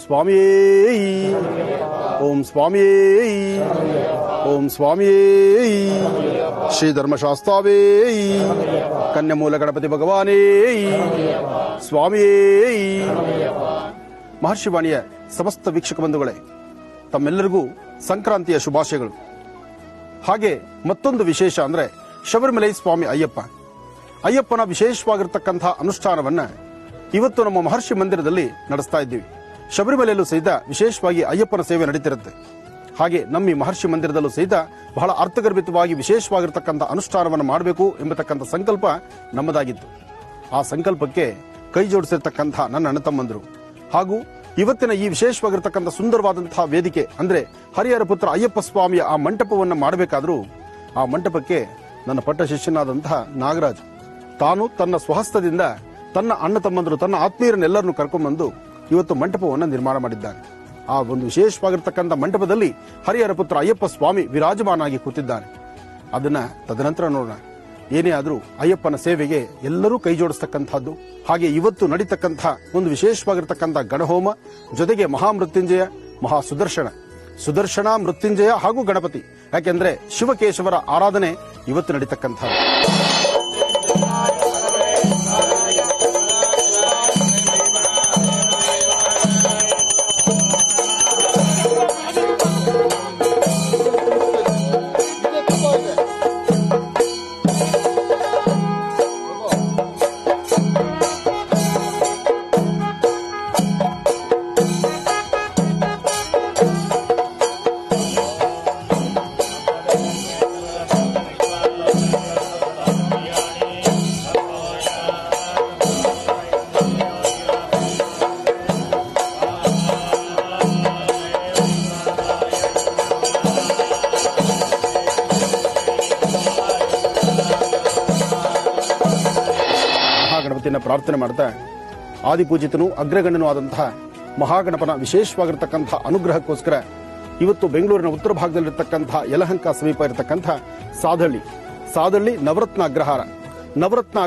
ಸ್ವಾಮಿಯೇ ಓಂ ಸ್ವಾಮಿಯೇ ಓಂ ಸ್ವಾಮಿಯೇ ಶ್ರೀ ಧರ್ಮಶಾಸ್ತಾವೇ ಕನ್ಯಮೂಲ ಗಣಪತಿ ಭಗವಾನೇ ಸ್ವಾಮಿಯೇ. ಮಹರ್ಷಿವಾಣಿಯ ಸಮಸ್ತ ವೀಕ್ಷಕ ಬಂಧುಗಳೇ, ತಮ್ಮೆಲ್ಲರಿಗೂ ಸಂಕ್ರಾಂತಿಯ ಶುಭಾಶಯಗಳು. ಹಾಗೆ ಮತ್ತೊಂದು ವಿಶೇಷ ಅಂದ್ರೆ ಶಬರಿಮಲೈ ಸ್ವಾಮಿ ಅಯ್ಯಪ್ಪನ ವಿಶೇಷವಾಗಿರತಕ್ಕಂಥ ಅನುಷ್ಠಾನವನ್ನ ಇವತ್ತು ನಮ್ಮ ಮಹರ್ಷಿ ಮಂದಿರದಲ್ಲಿ ನಡೆಸ್ತಾ ಇದ್ದೀವಿ. ಶಬರಿಮಲೆಯಲ್ಲೂ ಸಹಿತ ವಿಶೇಷವಾಗಿ ಅಯ್ಯಪ್ಪನ ಸೇವೆ ನಡೀತಿರುತ್ತೆ. ಹಾಗೆ ನಮ್ಮ ಈ ಮಹರ್ಷಿ ಮಂದಿರದಲ್ಲೂ ಸಹಿತ ಬಹಳ ಅರ್ಥಗರ್ಭಿತವಾಗಿ ವಿಶೇಷವಾಗಿರತಕ್ಕಂಥ ಅನುಷ್ಠಾನವನ್ನು ಮಾಡಬೇಕು ಎಂಬತಕ್ಕಂಥ ಸಂಕಲ್ಪ ನಮ್ಮದಾಗಿತ್ತು. ಆ ಸಂಕಲ್ಪಕ್ಕೆ ಕೈ ಜೋಡಿಸಿರ್ತಕ್ಕಂಥ ನನ್ನ ಅಣ್ಣ ತಮ್ಮಂದರು ಹಾಗೂ ಇವತ್ತಿನ ಈ ವಿಶೇಷವಾಗಿರತಕ್ಕಂಥ ಸುಂದರವಾದಂತಹ ವೇದಿಕೆ ಅಂದ್ರೆ ಹರಿಹರ ಪುತ್ರ ಅಯ್ಯಪ್ಪ ಸ್ವಾಮಿಯ ಆ ಮಂಟಪವನ್ನು ಮಾಡಬೇಕಾದ್ರೂ ಆ ಮಂಟಪಕ್ಕೆ ನನ್ನ ಪಟ್ಟ ಶಿಷ್ಯನಾದಂತಹ ನಾಗರಾಜ್ ತಾನು ತನ್ನ ಸ್ವಹಸ್ತದಿಂದ ತನ್ನ ಅಣ್ಣ ತಮ್ಮಂದರು ತನ್ನ ಆತ್ಮೀಯರನ್ನೆಲ್ಲರನ್ನು ಕರ್ಕೊಂಡ್ಬಂದು ಇವತ್ತು ಮಂಟಪವನ್ನು ನಿರ್ಮಾಣ ಮಾಡಿದ್ದಾನೆ. ಆ ಒಂದು ವಿಶೇಷವಾಗಿರ್ತಕ್ಕಂಥ ಮಂಟಪದಲ್ಲಿ ಹರಿಹರ ಪುತ್ರ ಅಯ್ಯಪ್ಪ ಸ್ವಾಮಿ ವಿರಾಜಮಾನಾಗಿ ಕೂತಿದ್ದಾನೆ. ಅದನ್ನ ತದನಂತರ ನೋಡೋಣ. ಏನೇ ಆದರೂ ಅಯ್ಯಪ್ಪನ ಸೇವೆಗೆ ಎಲ್ಲರೂ ಕೈ ಜೋಡಿಸ್ತಕ್ಕಂಥದ್ದು. ಹಾಗೆ ಇವತ್ತು ನಡೀತಕ್ಕಂಥ ಒಂದು ವಿಶೇಷವಾಗಿರ್ತಕ್ಕಂಥ ಗಣಹೋಮ ಜೊತೆಗೆ ಮಹಾಮೃತ್ಯುಂಜಯ ಮಹಾ ಸುದರ್ಶನ ಮೃತ್ಯುಂಜಯ ಹಾಗೂ ಗಣಪತಿ, ಯಾಕೆಂದ್ರೆ ಶಿವಕೇಶವರ ಆರಾಧನೆ ಇವತ್ತು ನಡೀತಕ್ಕಂಥದ್ದು. ಗಣಪತಿಯನ್ನು ಪ್ರಾರ್ಥನೆ ಮಾಡ್ತಾ ಆದಿಪೂಜಿತನು ಅಗ್ರಗಣ್ಯನೂ ಆದಂತಹ ಮಹಾಗಣಪನ ವಿಶೇಷವಾಗಿರತಕ್ಕಂಥ ಅನುಗ್ರಹಕ್ಕೋಸ್ಕರ ಇವತ್ತು ಬೆಂಗಳೂರಿನ ಉತ್ತರ ಭಾಗದಲ್ಲಿರತಕ್ಕಂಥ ಯಲಹಂಕ ಸಮೀಪ ಇರತಕ್ಕಂಥ ಸಾದಳ್ಳಿ ನವರತ್ನ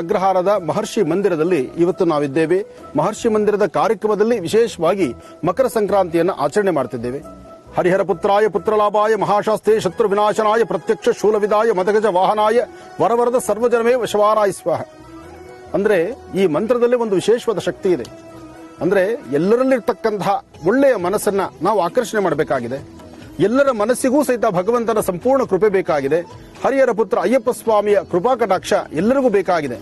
ಅಗ್ರಹಾರದ ಮಹರ್ಷಿ ಮಂದಿರದಲ್ಲಿ ಇವತ್ತು ನಾವಿದ್ದೇವೆ. ಮಹರ್ಷಿ ಮಂದಿರದ ಕಾರ್ಯಕ್ರಮದಲ್ಲಿ ವಿಶೇಷವಾಗಿ ಮಕರ ಸಂಕ್ರಾಂತಿಯನ್ನು ಆಚರಣೆ ಮಾಡುತ್ತಿದ್ದೇವೆ. ಹರಿಹರ ಪುತ್ರಾಯ ಪುತ್ರಲಾಭಾಯ ಮಹಾಶಾಸ್ತ್ರೇ ಶತ್ರು ವಿನಾಶನಾಯ ಪ್ರತ್ಯಕ್ಷ ಶೂಲವಿದಾಯ ಮದಗಜ ವಾಹನಾಯ ವರವರದ ಸರ್ವಜನಮೇ ವಶವಾರಾಯ ಸ್ವಾಹ. ಅಂದ್ರೆ ಈ ಮಂತ್ರದಲ್ಲಿ ಒಂದು ವಿಶೇಷವಾದ ಶಕ್ತಿ ಇದೆ. ಅಂದ್ರೆ ಎಲ್ಲರಲ್ಲಿರ್ತಕ್ಕಂತಹ ಒಳ್ಳೆಯ ಮನಸ್ಸನ್ನ ನಾವು ಆಕರ್ಷಣೆ ಮಾಡಬೇಕಾಗಿದೆ. ಎಲ್ಲರ ಮನಸ್ಸಿಗೂ ಸಹಿತ ಭಗವಂತನ ಸಂಪೂರ್ಣ ಕೃಪೆ ಬೇಕಾಗಿದೆ. ಹರಿಹರ ಪುತ್ರ ಅಯ್ಯಪ್ಪ ಸ್ವಾಮಿಯ ಕೃಪಾ ಕಟಾಕ್ಷ ಎಲ್ಲರಿಗೂ ಬೇಕಾಗಿದೆ.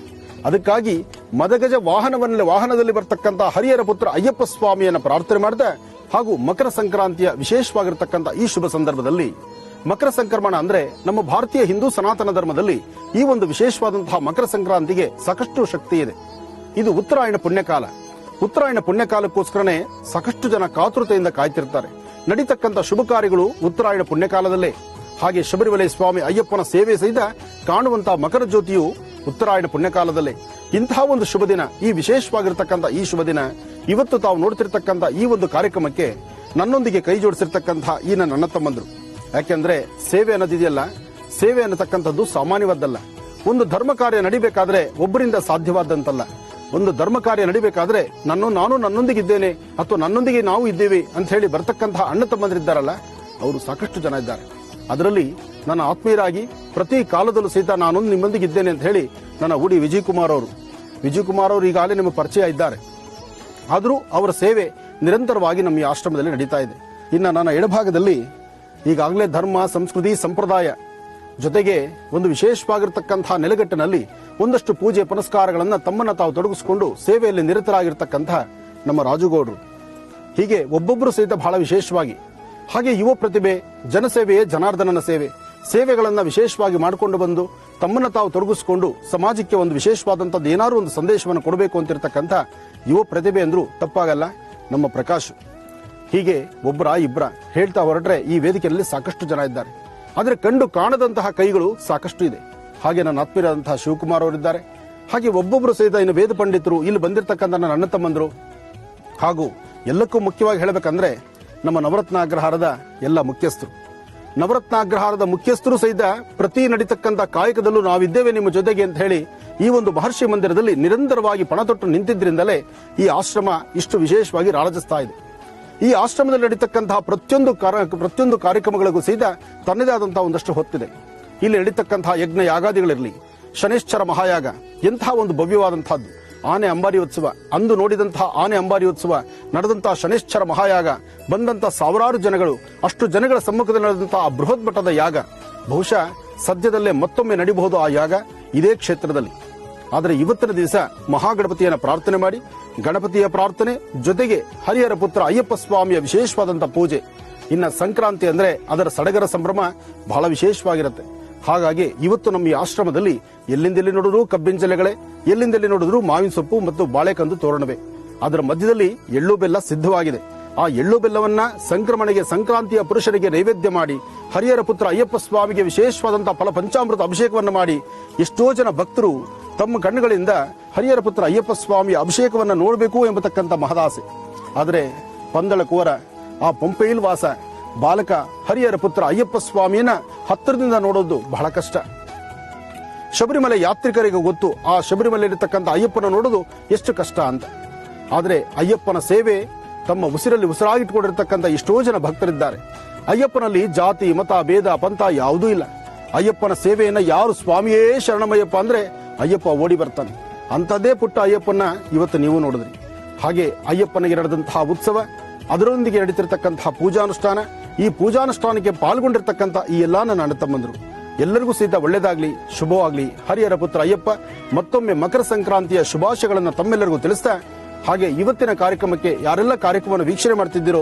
ಅದಕ್ಕಾಗಿ ಮದಗಜ ವಾಹನದಲ್ಲಿ ಬರ್ತಕ್ಕಂಥ ಹರಿಹರ ಪುತ್ರ ಅಯ್ಯಪ್ಪ ಸ್ವಾಮಿಯನ್ನು ಪ್ರಾರ್ಥನೆ ಮಾಡ್ತಾ ಹಾಗೂ ಮಕರ ಸಂಕ್ರಾಂತಿಯ ವಿಶೇಷವಾಗಿರತಕ್ಕಂಥ ಈ ಶುಭ ಸಂದರ್ಭದಲ್ಲಿ ಮಕರ ಸಂಕ್ರಮಣ ಅಂದ್ರೆ ನಮ್ಮ ಭಾರತೀಯ ಹಿಂದೂ ಸನಾತನ ಧರ್ಮದಲ್ಲಿ ಈ ಒಂದು ವಿಶೇಷವಾದಂತಹ ಮಕರ ಸಂಕ್ರಾಂತಿಗೆ ಸಾಕಷ್ಟು ಶಕ್ತಿ ಇದೆ. ಇದು ಉತ್ತರಾಯಣ ಪುಣ್ಯಕಾಲಕ್ಕೋಸ್ಕರನೇ ಸಾಕಷ್ಟು ಜನ ಕಾತುರತೆಯಿಂದ ಕಾಯ್ತಿರ್ತಾರೆ. ನಡೀತಕ್ಕಂಥ ಶುಭ ಕಾರ್ಯಗಳು ಉತ್ತರಾಯಣ ಪುಣ್ಯಕಾಲದಲ್ಲೇ. ಹಾಗೆ ಶಬರಿಮಲೆ ಸ್ವಾಮಿ ಅಯ್ಯಪ್ಪನ ಸೇವೆ ಸಹಿತ ಕಾಣುವಂತಹ ಮಕರ ಜ್ಯೋತಿಯು ಉತ್ತರಾಯಣ ಪುಣ್ಯಕಾಲದಲ್ಲೇ. ಇಂತಹ ಒಂದು ಶುಭ ದಿನ, ಈ ವಿಶೇಷವಾಗಿರತಕ್ಕಂಥ ಈ ಶುಭ ದಿನ ಇವತ್ತು ತಾವು ನೋಡ್ತಿರ್ತಕ್ಕಂಥ ಈ ಒಂದು ಕಾರ್ಯಕ್ರಮಕ್ಕೆ ನನ್ನೊಂದಿಗೆ ಕೈ ಜೋಡಿಸಿರ್ತಕ್ಕಂಥ ಈ ನನ್ನ ಅಣ್ಣ ತಮ್ಮಂದ್ರು. ಯಾಕೆಂದ್ರೆ ಸೇವೆ ಅನ್ನೋದಿದೆಯಲ್ಲ, ಸೇವೆ ಅನ್ನತಕ್ಕಂಥದ್ದು ಸಾಮಾನ್ಯವಾದ್ದಲ್ಲ. ಒಂದು ಧರ್ಮ ಕಾರ್ಯ ನಡಿಬೇಕಾದ್ರೆ ಒಬ್ಬರಿಂದ ಸಾಧ್ಯವಾದಂತಲ್ಲ. ಒಂದು ಧರ್ಮ ಕಾರ್ಯ ನಡಿಬೇಕಾದ್ರೆ ನಾನು ನನ್ನೊಂದಿಗಿದ್ದೇನೆ ಅಥವಾ ನನ್ನೊಂದಿಗೆ ನಾವು ಇದ್ದೇವೆ ಅಂತ ಹೇಳಿ ಬರ್ತಕ್ಕಂತಹ ಅಣ್ಣ ತಮ್ಮಂದಿರಿದ್ದಾರಲ್ಲ, ಅವರು ಸಾಕಷ್ಟು ಜನ ಇದ್ದಾರೆ. ಅದರಲ್ಲಿ ನನ್ನ ಆತ್ಮೀಯರಾಗಿ ಪ್ರತಿ ಕಾಲದಲ್ಲೂ ಸಹಿತ ನಾನೊಂದು ನಿಮ್ಮೊಂದಿಗಿದ್ದೇನೆ ಅಂತ ಹೇಳಿ ನನ್ನ ಉಡಿ ವಿಜಯ್ ಕುಮಾರ್ ಅವರು ಈಗಾಗಲೇ ನಿಮ್ಮ ಪರಿಚಯ ಇದ್ದಾರೆ. ಆದರೂ ಅವರ ಸೇವೆ ನಿರಂತರವಾಗಿ ನಮ್ಮ ಈ ಆಶ್ರಮದಲ್ಲಿ ನಡೀತಾ ಇದೆ. ಇನ್ನು ನನ್ನ ಎಡಭಾಗದಲ್ಲಿ ಈಗಾಗಲೇ ಧರ್ಮ, ಸಂಸ್ಕೃತಿ, ಸಂಪ್ರದಾಯ ಜೊತೆಗೆ ಒಂದು ವಿಶೇಷವಾಗಿರತಕ್ಕಂತಹ ನೆಲೆಗಟ್ಟಿನಲ್ಲಿ ಒಂದಷ್ಟು ಪೂಜೆ ಪುನಸ್ಕಾರಗಳನ್ನು ತಮ್ಮನ್ನ ತಾವು ತೊಡಗಿಸಿಕೊಂಡು ಸೇವೆಯಲ್ಲಿ ನಿರತರಾಗಿರ್ತಕ್ಕಂತಹ ನಮ್ಮ ರಾಜುಗೌಡರು. ಹೀಗೆ ಒಬ್ಬೊಬ್ಬರು ಸಹಿತ ಬಹಳ ವಿಶೇಷವಾಗಿ, ಹಾಗೆ ಯುವ ಪ್ರತಿಭೆ, ಜನಸೇವೆಯೇ ಜನಾರ್ದನನ ಸೇವೆಗಳನ್ನ ವಿಶೇಷವಾಗಿ ಮಾಡಿಕೊಂಡು ಬಂದು ತಮ್ಮನ್ನ ತಾವು ತೊಡಗಿಸಿಕೊಂಡು ಸಮಾಜಕ್ಕೆ ಒಂದು ವಿಶೇಷವಾದಂಥದ್ದು ಏನಾದ್ರು ಒಂದು ಸಂದೇಶವನ್ನು ಕೊಡಬೇಕು ಅಂತಿರ್ತಕ್ಕಂಥ ಯುವ ಪ್ರತಿಭೆ ಅಂದ್ರೂ ತಪ್ಪಾಗಲ್ಲ ನಮ್ಮ ಪ್ರಕಾಶ್. ಹೀಗೆ ಇಬ್ಬರ ಹೇಳ್ತಾ ಹೊರಟ್ರೆ ಈ ವೇದಿಕೆಯಲ್ಲಿ ಸಾಕಷ್ಟು ಜನ ಇದ್ದಾರೆ. ಆದರೆ ಕಂಡು ಕಾಣದಂತಹ ಕೈಗಳು ಸಾಕಷ್ಟು ಇದೆ. ಹಾಗೆ ನನ್ನ ಆತ್ಮೀಯರಾದಂತಹ ಶಿವಕುಮಾರ್ ಅವರಿದ್ದಾರೆ. ಹಾಗೆ ಒಬ್ಬೊಬ್ಬರು ಸಹಿತ ಇನ್ನು ವೇದ ಪಂಡಿತರು, ಇಲ್ಲಿ ಬಂದಿರತಕ್ಕಂಥ ನನ್ನ ಅಣ್ಣ ತಮ್ಮಂದರು, ಹಾಗೂ ಎಲ್ಲಕ್ಕೂ ಮುಖ್ಯವಾಗಿ ಹೇಳಬೇಕಂದ್ರೆ ನಮ್ಮ ನವರತ್ನಾಗ್ರಹಾರದ ಎಲ್ಲ ಮುಖ್ಯಸ್ಥರು. ನವರತ್ನಾಗ್ರಹಾರದ ಮುಖ್ಯಸ್ಥರು ಸಹಿತ ಪ್ರತಿ ನಡೀತಕ್ಕಂಥ ಕಾಯಕದಲ್ಲೂ ನಾವಿದ್ದೇವೆ ನಿಮ್ಮ ಜೊತೆಗೆ ಅಂತ ಹೇಳಿ ಈ ಒಂದು ಮಹರ್ಷಿ ಮಂದಿರದಲ್ಲಿ ನಿರಂತರವಾಗಿ ಪಣ ತೊಟ್ಟು ನಿಂತಿದ್ರಿಂದಲೇ ಈ ಆಶ್ರಮ ಇಷ್ಟು ವಿಶೇಷವಾಗಿ ರಾರಾಜಿಸ್ತಾ ಇದೆ. ಈ ಆಶ್ರಮದಲ್ಲಿ ನಡೀತಕ್ಕಂತಹ ಪ್ರತಿಯೊಂದು ಕಾರ್ಯಕ್ರಮಗಳಿಗೂ ಸಹಿತ ತನ್ನದೇ ಆದಂತಹ ಒಂದಷ್ಟು ಹೊತ್ತಿದೆ. ಇಲ್ಲಿ ನಡೀತಕ್ಕಂತಹ ಯಜ್ಞ ಯಾಗಾದಿಗಳಿರಲಿ, ಶನೇಶ್ಚರ ಮಹಾಯಾಗ ಎಂತಹ ಒಂದು ಭವ್ಯವಾದಂತಹದ್ದು. ಆನೆ ಅಂಬಾರಿ ಉತ್ಸವ, ಅಂದು ನೋಡಿದಂತಹ ಆನೆ ಅಂಬಾರಿ ಉತ್ಸವ, ನಡೆದಂತಹ ಶನೇಶ್ಚರ ಮಹಾಯಾಗ, ಬಂದಂತಹ ಸಾವಿರಾರು ಜನಗಳು, ಅಷ್ಟು ಜನಗಳ ಸಮ್ಮುಖದಲ್ಲಿ ನಡೆದಂತಹ ಬೃಹತ್ ಮಟ್ಟದ ಯಾಗ, ಬಹುಶಃ ಸದ್ಯದಲ್ಲೇ ಮತ್ತೊಮ್ಮೆ ನಡೀಬಹುದು ಆ ಯಾಗ ಇದೇ ಕ್ಷೇತ್ರದಲ್ಲಿ. ಆದರೆ ಇವತ್ತಿನ ದಿವಸ ಮಹಾಗಣಪತಿಯನ್ನ ಪ್ರಾರ್ಥನೆ ಮಾಡಿ, ಗಣಪತಿಯ ಪ್ರಾರ್ಥನೆ ಜೊತೆಗೆ ಹರಿಹರ ಪುತ್ರ ಅಯ್ಯಪ್ಪ ಸ್ವಾಮಿಯ ವಿಶೇಷವಾದಂತಹ ಪೂಜೆ. ಇನ್ನ ಸಂಕ್ರಾಂತಿ ಅಂದ್ರೆ ಅದರ ಸಡಗರ ಸಂಭ್ರಮ ಬಹಳ ವಿಶೇಷವಾಗಿರುತ್ತೆ. ಹಾಗಾಗಿ ಇವತ್ತು ನಮ್ಮ ಈ ಆಶ್ರಮದಲ್ಲಿ ಎಲ್ಲೆಂದೆಲ್ಲಿ ನೋಡಿದ್ರು ಕಬ್ಬಿನ ಜಲೆಗಳೇ, ಎಲ್ಲೆಂದೆಲ್ಲಿ ನೋಡಿದ್ರು ಮಾವಿನ ಸೊಪ್ಪು ಮತ್ತು ಬಾಳೆಕಂದು ತೋರಣವೇ. ಅದರ ಮಧ್ಯದಲ್ಲಿ ಎಳ್ಳು ಬೆಲ್ಲ ಸಿದ್ಧವಾಗಿದೆ. ಆ ಎಳ್ಳು ಬೆಲ್ಲವನ್ನ ಸಂಕ್ರಮಣೆಗೆ, ಸಂಕ್ರಾಂತಿಯ ಪುರುಷರಿಗೆ ನೈವೇದ್ಯ ಮಾಡಿ, ಹರಿಹರ ಪುತ್ರ ಅಯ್ಯಪ್ಪ ಸ್ವಾಮಿಗೆ ವಿಶೇಷವಾದಂತಹ ಫಲ ಪಂಚಾಮೃತ ಅಭಿಷೇಕವನ್ನು ಮಾಡಿ, ಎಷ್ಟೋ ಜನ ಭಕ್ತರು ತಮ್ಮ ಕಣ್ಣುಗಳಿಂದ ಹರಿಹರ ಪುತ್ರ ಅಯ್ಯಪ್ಪ ಸ್ವಾಮಿಯ ಅಭಿಷೇಕವನ್ನು ನೋಡಬೇಕು ಎಂಬತಕ್ಕಂಥ ಮಹದಾಸೆ. ಆದರೆ ಪಂದಳ ಕುವರ, ಆ ಪಂಪೆಯಿಲ್ ವಾಸ ಬಾಲಕ ಹರಿಹರ ಪುತ್ರ ಅಯ್ಯಪ್ಪ ಸ್ವಾಮಿಯನ್ನ ಹತ್ತಿರದಿಂದ ನೋಡೋದು ಬಹಳ ಕಷ್ಟ. ಶಬರಿಮಲೆ ಯಾತ್ರಿಕರಿಗೆ ಗೊತ್ತು ಆ ಶಬರಿಮಲೆಯಲ್ಲಿರ್ತಕ್ಕಂಥ ಅಯ್ಯಪ್ಪನ ನೋಡೋದು ಎಷ್ಟು ಕಷ್ಟ ಅಂತ. ಆದರೆ ಅಯ್ಯಪ್ಪನ ಸೇವೆ ತಮ್ಮ ಉಸಿರಲ್ಲಿ ಉಸಿರಾಗಿಟ್ಟುಕೊಂಡಿರ್ತಕ್ಕಂಥ ಎಷ್ಟೋ ಜನ ಭಕ್ತರಿದ್ದಾರೆ. ಅಯ್ಯಪ್ಪನಲ್ಲಿ ಜಾತಿ ಮತ ಭೇದ ಪಂಥ ಯಾವುದೂ ಇಲ್ಲ. ಅಯ್ಯಪ್ಪನ ಸೇವೆಯನ್ನ ಯಾರು ಸ್ವಾಮಿಯೇ ಶರಣಮಯ್ಯಪ್ಪ ಅಂದ್ರೆ ಅಯ್ಯಪ್ಪ ಓಡಿ ಬರ್ತಾನೆ. ಅಂಥದ್ದೇ ಪುಟ್ಟ ಅಯ್ಯಪ್ಪನ ಇವತ್ತು ನೀವು ನೋಡಿದ್ರಿ. ಹಾಗೆ ಅಯ್ಯಪ್ಪನಿಗೆ ನಡೆದಂತಹ ಉತ್ಸವ, ಅದರೊಂದಿಗೆ ನಡೀತಿರ್ತಕ್ಕಂತಹ ಪೂಜಾನುಷ್ಠಾನ, ಈ ಪೂಜಾನುಷ್ಠಾನಕ್ಕೆ ಪಾಲ್ಗೊಂಡಿರ್ತಕ್ಕಂಥ ಈ ಎಲ್ಲಾ ನನ್ನ ಅಣ್ಣ ತಮ್ಮಂದರು ಎಲ್ಲರಿಗೂ ಸಹಿತ ಒಳ್ಳೆಯದಾಗ್ಲಿ, ಶುಭವಾಗ್ಲಿ. ಹರಿಹರ ಪುತ್ರ ಅಯ್ಯಪ್ಪ ಮತ್ತೊಮ್ಮೆ ಮಕರ ಸಂಕ್ರಾಂತಿಯ ಶುಭಾಶಯಗಳನ್ನು ತಮ್ಮೆಲ್ಲರಿಗೂ ತಿಳಿಸ್ತಾ, ಹಾಗೆ ಇವತ್ತಿನ ಕಾರ್ಯಕ್ರಮಕ್ಕೆ ಯಾರೆಲ್ಲ ಕಾರ್ಯಕ್ರಮವನ್ನು ವೀಕ್ಷಣೆ ಮಾಡ್ತಿದ್ದೀರೋ,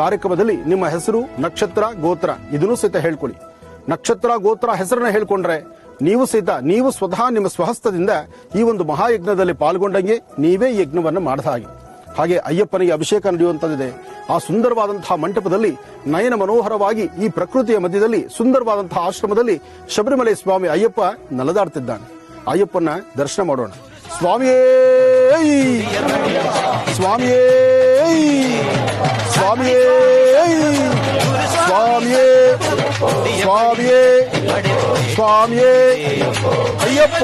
ಕಾರ್ಯಕ್ರಮದಲ್ಲಿ ನಿಮ್ಮ ಹೆಸರು, ನಕ್ಷತ್ರ, ಗೋತ್ರ ಇದನ್ನು ಸಹಿತ ಹೇಳ್ಕೊಳ್ಳಿ. ನಕ್ಷತ್ರ ಗೋತ್ರ ಹೆಸರನ್ನ ಹೇಳ್ಕೊಂಡ್ರೆ ನೀವು ಸ್ವತಃ ನಿಮ್ಮ ಸ್ವಹಸ್ತದಿಂದ ಈ ಒಂದು ಮಹಾಯಜ್ಞದಲ್ಲಿ ಪಾಲ್ಗೊಂಡಂಗೆ ನೀವೇ ಈ ಯಜ್ಞವನ್ನು ಮಾಡಿದ ಹಾಗೆ ಅಯ್ಯಪ್ಪನಿಗೆ ಅಭಿಷೇಕ ನಡೆಯುವಂತದ್ದಿದೆ. ಆ ಸುಂದರವಾದಂತಹ ಮಂಟಪದಲ್ಲಿ ನಯನ ಮನೋಹರವಾಗಿ ಈ ಪ್ರಕೃತಿಯ ಮಧ್ಯದಲ್ಲಿ ಸುಂದರವಾದಂತಹ ಆಶ್ರಮದಲ್ಲಿ ಶಬರಿಮಲೆ ಸ್ವಾಮಿ ಅಯ್ಯಪ್ಪ ನಲದಾಡ್ತಿದ್ದಾನೆ. ಅಯ್ಯಪ್ಪನ ದರ್ಶನ ಮಾಡೋಣ. ಸ್ವಾಮಿಯೇ ಸ್ವಾಮಿಯೇ ಸ್ವಾಮಿಯೇ ಸ್ವಾಮಿಯೇ ಸ್ವಾಮಿಯೇ ಸ್ವಾಮಿಯೇ ಅಯ್ಯಪ್ಪ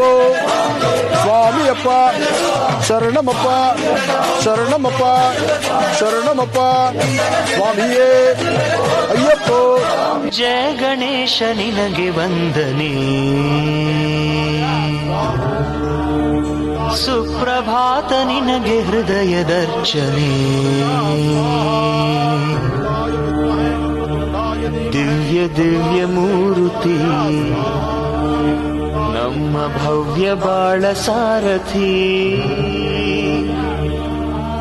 ಸ್ವಾಮಿಯಪ್ಪ ಶರಣಮಪ್ಪ ಶರಣಮಪ್ಪ ಶರಣಮಪ್ಪ ಸ್ವಾಮಿಯೇ ಅಯ್ಯಪ್ಪ. ಜಯ ಗಣೇಶ ನಿನಗೆ ವಂದನೆ, ಸುಪ್ರಭಾತ ನಿನಗೆ ಹೃದಯದರ್ಚನೆ, ದಿವ್ಯ ದಿವ್ಯ ಮೂರುತಿ ನಮ್ಮ ಭವ್ಯ ಬಾಳ ಸಾರಥಿ,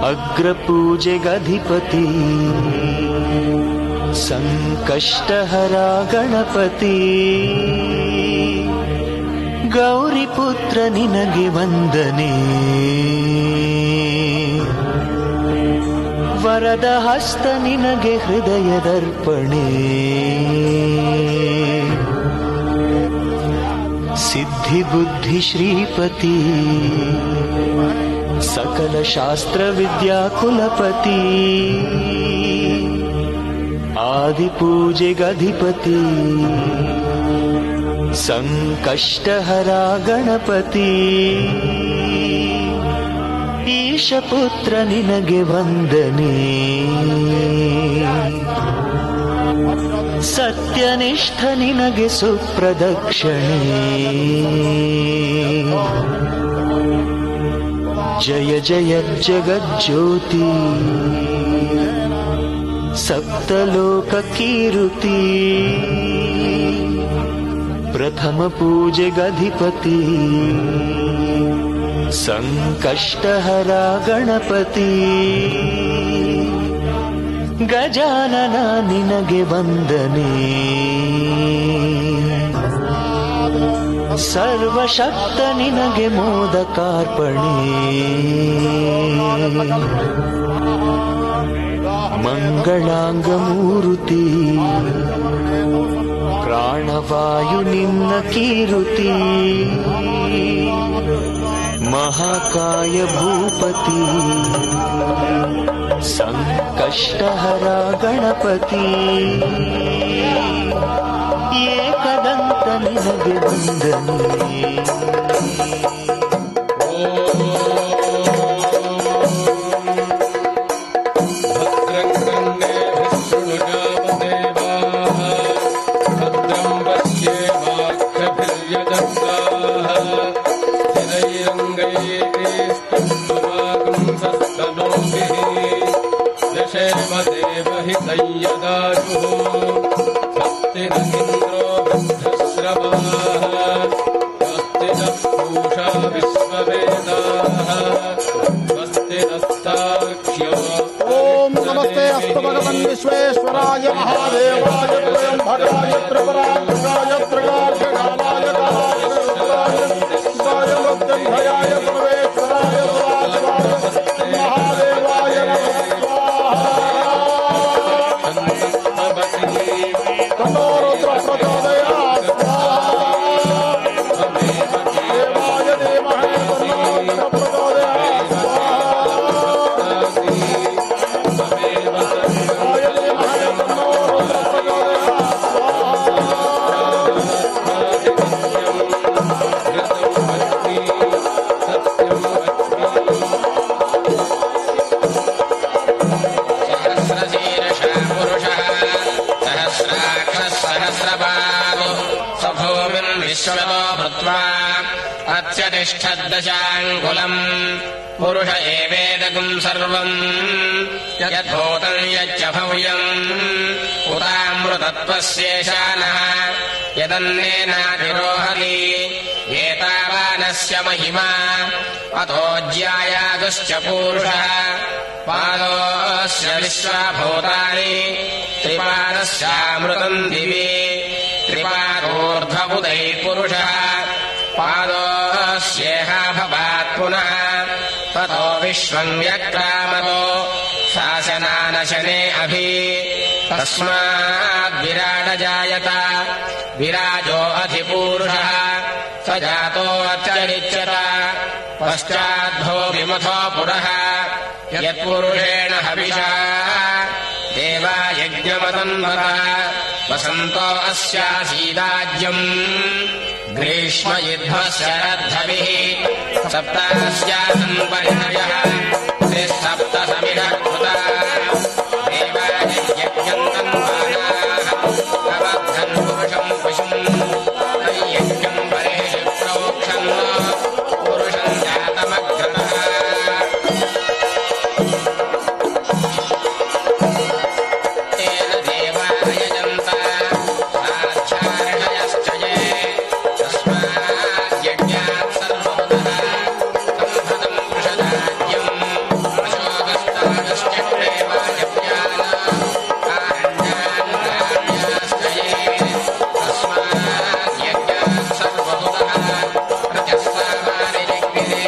ಅಗ್ರಪೂಜೆಗಧಿಪತಿ ಸಂಕಷ್ಟಹರ ಗಣಪತಿ, ಗೌರಿಪುತ್ರ ನಿನಗೆ ವಂದನೆ, ವರದ ಹಸ್ತ ನಿನಗೆ ಹೃದಯದರ್ಪಣೆ, ಸಿದ್ಧಿ ಬುದ್ಧಿ ಶ್ರೀಪತಿ ಸಕಲ ಶಾಸ್ತ್ರ ವಿದ್ಯಾ ಕುಲಪತಿ, ಆದಿಪೂಜೆಗಧಿಪತಿ ಸಂಕಷ್ಟಹರ ಗಣಪತಿ, ಈಶಪುತ್ರ ನಿನಗೆ ವಂದನೆ, ಸತ್ಯನಿಷ್ಠ ನಿನಗೆ ಸುಪ್ರದಕ್ಷಿಣೆ, ಜಯ ಜಯ ಜಗಜ್ಯೋತಿ ಸಪ್ತಲೋಕ ಕೀರುತಿ, ಪ್ರಥಮ ಪೂಜೆಗಧಿಪತಿ ಸಂಕಷ್ಟಹರ ಗಣಪತಿ, ಗಜಾನನ ನಿನಗೆ ವಂದನೆ, ಸರ್ವಶಕ್ತ ನಿನಗೆ ಮೋದಕಾರ್ಪಣೆ, ಮಂಗಳಾಂಗ ಮೂರುತಿ ಪ್ರಾಣವಾಯು ನಿನ್ನ ಕೀರುತಿ, ಮಹಾಕಾಯ ಭೂಪತಿ ಸಂಕಷ್ಟಹರ ಗಣಪತಿ, ಏಕದಂತ ನಿನಗೆ ವಂದನೆ. ಭದ್ರಂ सय्यदायुः स्वस्ति न इन्द्रो वृद्धश्रवाः स्वस्ति नः पूषा विश्ववेदाः स्वस्ति नस्तार्क्ष्यो ओम नमस्ते अस्तु भगवन् विश्वेश्वराय महादेवाय त्र्यंबकाय त्रिपुरान्तकाय त्रिकार्यकालाय कालाय मृत्युञ्जयाय सर्वेश्वराय सदाशिवाय महादेवाय नमः तन्नो रुद्र प्रचोदयात् देवाय धीमहि तन्नो रुद्र प्रचोदयात् अत्यतिष्ठद्दशाङ्गुलम् पुरुष एवेदगुम् सर्वम् यद्भूतम् यच्च भव्यम् उतामृतत्वस्येषानः यदन्नेनातिरोहति एतावानस्य महिमा अतोऽज्यायागुश्च पूरुषः पादोऽस्य विश्वभूतानि त्रिपादस्यामृतम् दिवि त्रिपादोर्ध्वबुधैः पुरुषः पादोऽस्येह भवात् पुनः ततो विश्वम् व्यक्रामतो शासनानशने अभि तस्माद्विराडजायत विराजो अधिपूरुषः स जातोऽत्यरिच्यत पश्चाद्भो विमथो पुरः यत्पुरुषेण हविषा देवा यज्ञमतन्वत वसन्तो अस्यासीदाज्यम् ग्रीष्मयुद्धः शरद्धविः सप्तास्यासन् परिणयः त्रिसप्तसमिधः कृता देवायज्ञम् तन्वानाः अबद्धन् पुरुषम् पशुम् तयज्ञम् परिः प्रोक्षन् पुरुषम् जातमग्रतः तेन देवायजन्त साध्यार्षयश्च ये तस्माद्यज्ञात् सर्वभूतः संहृतम् वृषदाज्यम् अशोकस्तादश्चक्रे वाजव्यान् कारण्यान्नान्याश्च ये तस्माद्यज्ञात् सर्वभूतः रजस्सामानिजग्विरे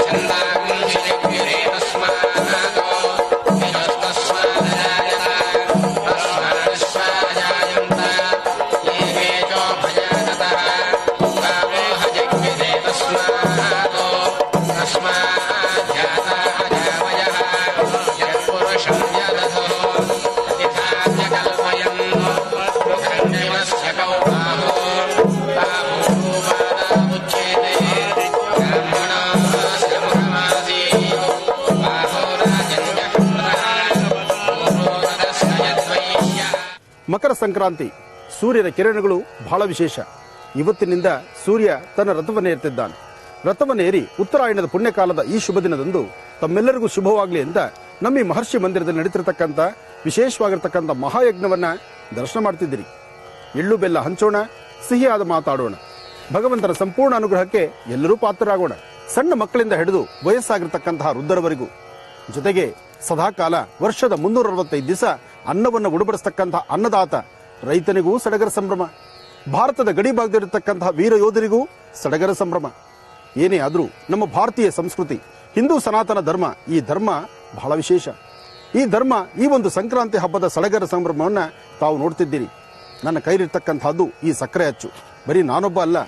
छन्दांशिजग्विरे तस्मादो निजस्तस्मादजायत तस्मादश्वाजायन्त ये वेचो भजानतः कामोहजग्विरे तस्मादो तस्माज्जाता अजावयः यत्पुरुषम् यदधो यथाज्ञकल्पयन् खण्डिमस्य कौबाहो बाहुपादामुच्येते ब्राह्मणोऽस्य मुखमासी बाहो राजन्यः पूर्वोदस्य यद्वैश्य ಮಕರ ಸಂಕ್ರಾಂತಿ ಸೂರ್ಯನ ಕಿರಣಗಳು ಬಹಳ ವಿಶೇಷ. ಇವತ್ತಿನಿಂದ ಸೂರ್ಯ ತನ್ನ ರಥವನ್ನೇರ್ತಿದ್ದಾನೆ. ರಥವನ್ನೇರಿ ಉತ್ತರಾಯಣದ ಪುಣ್ಯಕಾಲದ ಈ ಶುಭ ದಿನದಂದು ತಮ್ಮೆಲ್ಲರಿಗೂ ಶುಭವಾಗಲಿ ಅಂತ ನಮ್ಮ ಈ ಮಹರ್ಷಿ ಮಂದಿರದಲ್ಲಿ ನಡೀತಿರ್ತಕ್ಕಂಥ ವಿಶೇಷವಾಗಿರ್ತಕ್ಕಂಥ ಮಹಾಯಜ್ಞವನ್ನ ದರ್ಶನ ಮಾಡ್ತಿದ್ದೀರಿ. ಎಳ್ಳು ಬೆಲ್ಲ ಹಂಚೋಣ, ಸಿಹಿಯಾದ ಮಾತಾಡೋಣ. ಭಗವಂತನ ಸಂಪೂರ್ಣ ಅನುಗ್ರಹಕ್ಕೆ ಎಲ್ಲರೂ ಪಾತ್ರರಾಗೋಣ. ಸಣ್ಣ ಮಕ್ಕಳಿಂದ ಹಿಡಿದು ವಯಸ್ಸಾಗಿರ್ತಕ್ಕಂತಹ ವೃದ್ಧರವರೆಗೂ, ಜೊತೆಗೆ ಸದಾಕಾಲ ವರ್ಷದ 365 ದಿವಸ ಅನ್ನವನ್ನು ಉಣಬಡಿಸ್ತಕ್ಕಂತಹ ಅನ್ನದಾತ ರೈತನಿಗೂ ಸಡಗರ ಸಂಭ್ರಮ. ಭಾರತದ ಗಡಿ ಭಾಗದಲ್ಲಿರತಕ್ಕಂತಹ ವೀರ ಯೋಧರಿಗೂ ಸಡಗರ ಸಂಭ್ರಮ. ಏನೇ ಆದರೂ ನಮ್ಮ ಭಾರತೀಯ ಸಂಸ್ಕೃತಿ, ಹಿಂದೂ ಸನಾತನ ಧರ್ಮ, ಈ ಧರ್ಮ ಬಹಳ ವಿಶೇಷ. ಈ ಧರ್ಮ ಈ ಒಂದು ಸಂಕ್ರಾಂತಿ ಹಬ್ಬದ ಸಡಗರ ಸಂಭ್ರಮವನ್ನ ತಾವು ನೋಡ್ತಿದ್ದೀರಿ. ನನ್ನ ಕೈಲಿರ್ತಕ್ಕಂತಹದ್ದು ಈ ಸಕ್ಕರೆ ಅಚ್ಚು. ಬರೀ ನಾನೊಬ್ಬ ಅಲ್ಲ,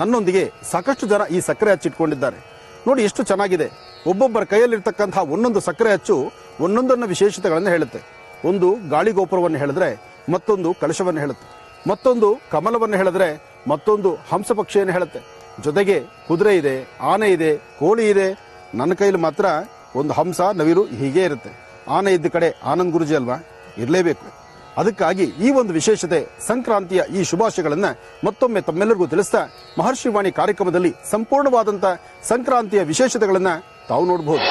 ನನ್ನೊಂದಿಗೆ ಸಾಕಷ್ಟು ಜನ ಈ ಸಕ್ಕರೆ ಹಚ್ಚಿಟ್ಕೊಂಡಿದ್ದಾರೆ. ನೋಡಿ ಎಷ್ಟು ಚೆನ್ನಾಗಿದೆ. ಒಬ್ಬೊಬ್ಬರ ಕೈಯಲ್ಲಿರ್ತಕ್ಕಂತಹ ಒಂದೊಂದು ಸಕ್ಕರೆ ಹಚ್ಚು ಒಂದೊಂದನ್ನ ವಿಶೇಷತೆಗಳನ್ನು ಹೇಳುತ್ತೆ. ಒಂದು ಗಾಳಿ ಗೋಪುರವನ್ನು ಹೇಳಿದ್ರೆ ಮತ್ತೊಂದು ಕಲಶವನ್ನು ಹೇಳುತ್ತೆ, ಮತ್ತೊಂದು ಕಮಲವನ್ನು ಹೇಳಿದ್ರೆ ಮತ್ತೊಂದು ಹಂಸ ಪಕ್ಷಿಯನ್ನು ಹೇಳುತ್ತೆ. ಜೊತೆಗೆ ಕುದುರೆ ಇದೆ, ಆನೆ ಇದೆ, ಕೋಳಿ ಇದೆ. ನನ್ನ ಕೈಲಿ ಮಾತ್ರ ಒಂದು ಹಂಸ, ನವಿರು ಹೀಗೆ ಇರುತ್ತೆ. ಆನೆ ಇದ್ದ ಕಡೆ ಆನಂದ್ ಗುರುಜಿ ಅಲ್ವಾ, ಇರಲೇಬೇಕು. ಅದಕ್ಕಾಗಿ ಈ ಒಂದು ವಿಶೇಷತೆ, ಸಂಕ್ರಾಂತಿಯ ಈ ಶುಭಾಶಯಗಳನ್ನ ಮತ್ತೊಮ್ಮೆ ತಮ್ಮೆಲ್ಲರಿಗೂ ತಿಳಿಸ್ತಾ ಮಹರ್ಷಿ ವಾಣಿ ಕಾರ್ಯಕ್ರಮದಲ್ಲಿ ಸಂಪೂರ್ಣವಾದಂತ ಸಂಕ್ರಾಂತಿಯ ವಿಶೇಷತೆಗಳನ್ನ ತಾವು ನೋಡಬಹುದು.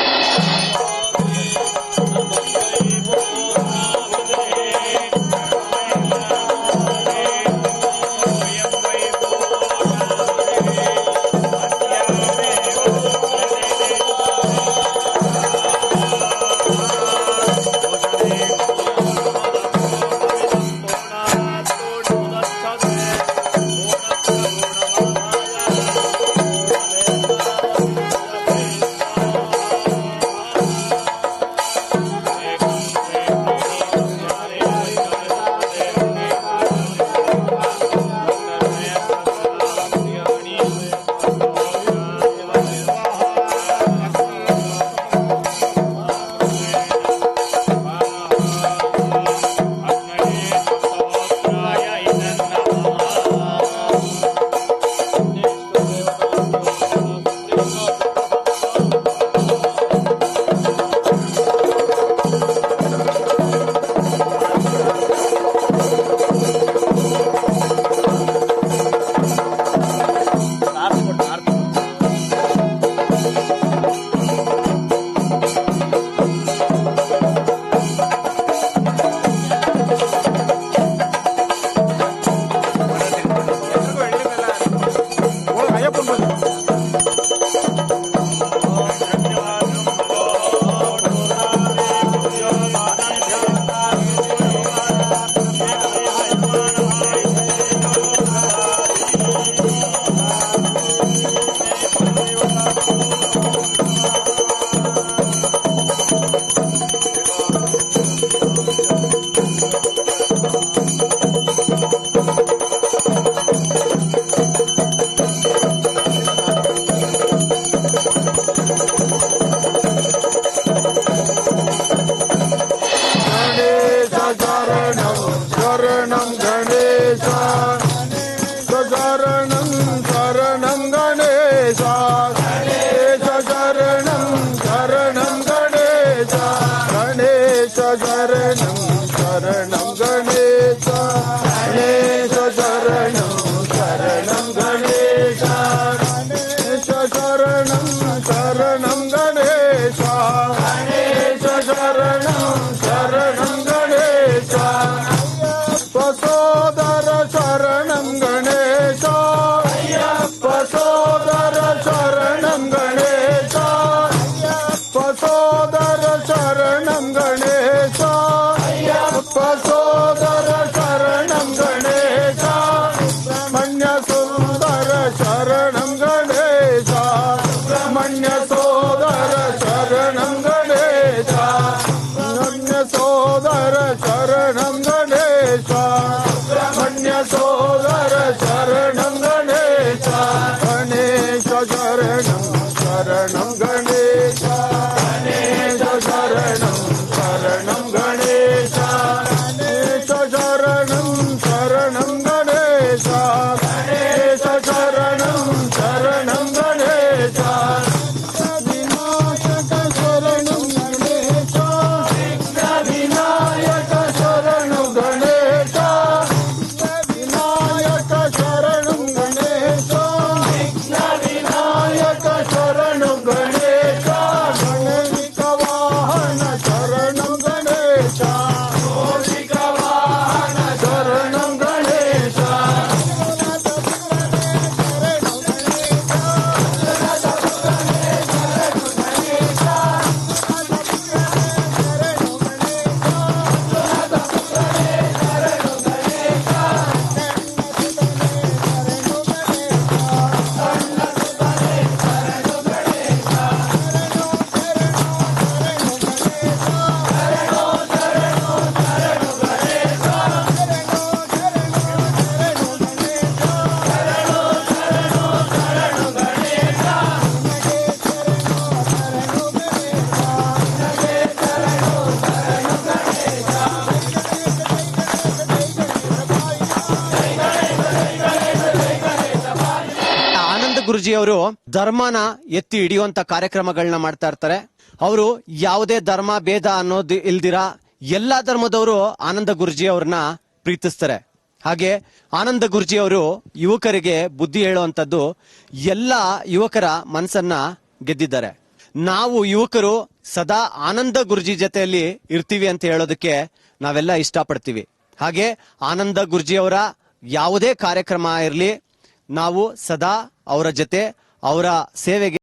ಶರಣಂ ಶರಣಂ ಗಣೇಶ ಗಣೇಶ ಶರಣಂ ಶರಣಂ ಗಣೇಶ ಗಣೇಶ ಶರಣಂ ಶರಣಂ ಗಣೇಶ ಗಣೇಶ ಶರಣಂ ಶರಣಂ ಗಣೇಶ ವಿನಾಶಕ ಶರಣಂ ಗಣೇಶ ವಿಘ್ನ ವಿನಾಯಕ ಶರಣು ಗಣೇಶ ವಿನಾಯಕ ಶರಣಂ ಗಣೇಶ ವಿಘ್ನ ವಿನಾಯಕ ಶರಣು ಗಣೇಶ ಗಣನಿಕ ವಾಹನ ಶರಣಂ ಗಣೇಶ ಘೋಷಿಕ ವಾಹನ ಶರಣಂ ಗಣೇಶ ಆನಂದ ಗುರುಜಿ ಅವರು ಧರ್ಮನ ಎತ್ತಿ ಹಿಡಿಯುವಂತ ಕಾರ್ಯಕ್ರಮಗಳನ್ನ ಮಾಡ್ತಾ ಇರ್ತಾರೆ. ಅವರು ಯಾವುದೇ ಧರ್ಮ ಭೇದ ಅನ್ನೋದು ಇಲ್ದಿರ ಎಲ್ಲಾ ಧರ್ಮದವರು ಆನಂದ ಗುರುಜಿ ಅವ್ರನ್ನ ಪ್ರೀತಿಸ್ತಾರೆ. ಹಾಗೆ ಆನಂದ ಗುರುಜಿ ಅವರು ಯುವಕರಿಗೆ ಬುದ್ಧಿ ಹೇಳುವಂತದ್ದು ಎಲ್ಲಾ ಯುವಕರ ಮನಸ್ಸನ್ನ ಗೆದ್ದಿದ್ದಾರೆ. ನಾವು ಯುವಕರು ಸದಾ ಆನಂದ ಗುರುಜಿ ಜೊತೆಯಲ್ಲಿ ಇರ್ತೀವಿ ಅಂತ ಹೇಳೋದಕ್ಕೆ ನಾವೆಲ್ಲ ಇಷ್ಟಪಡ್ತೀವಿ. ಹಾಗೆ ಆನಂದ ಗುರುಜಿ ಅವರ ಯಾವುದೇ ಕಾರ್ಯಕ್ರಮ ಇರಲಿ, ನಾವು ಸದಾ ಅವರ ಜೊತೆ ಅವರ ಸೇವೆಗೆ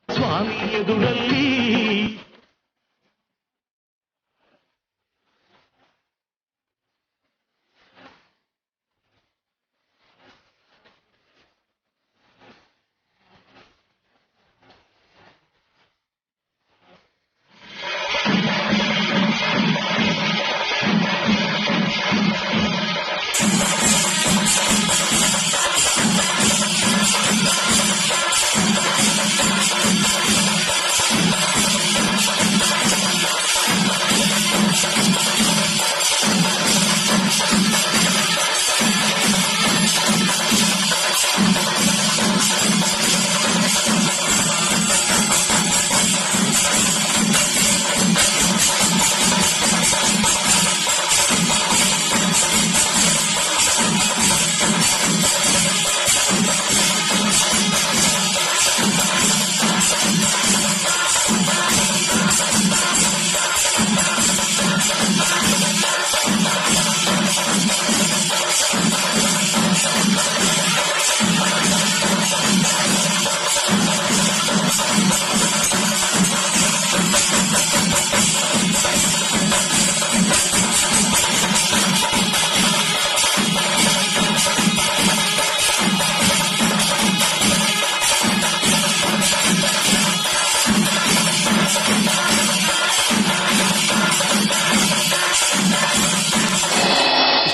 ಸ್ವಾಮಿ ಎದುರಲ್ಲಿ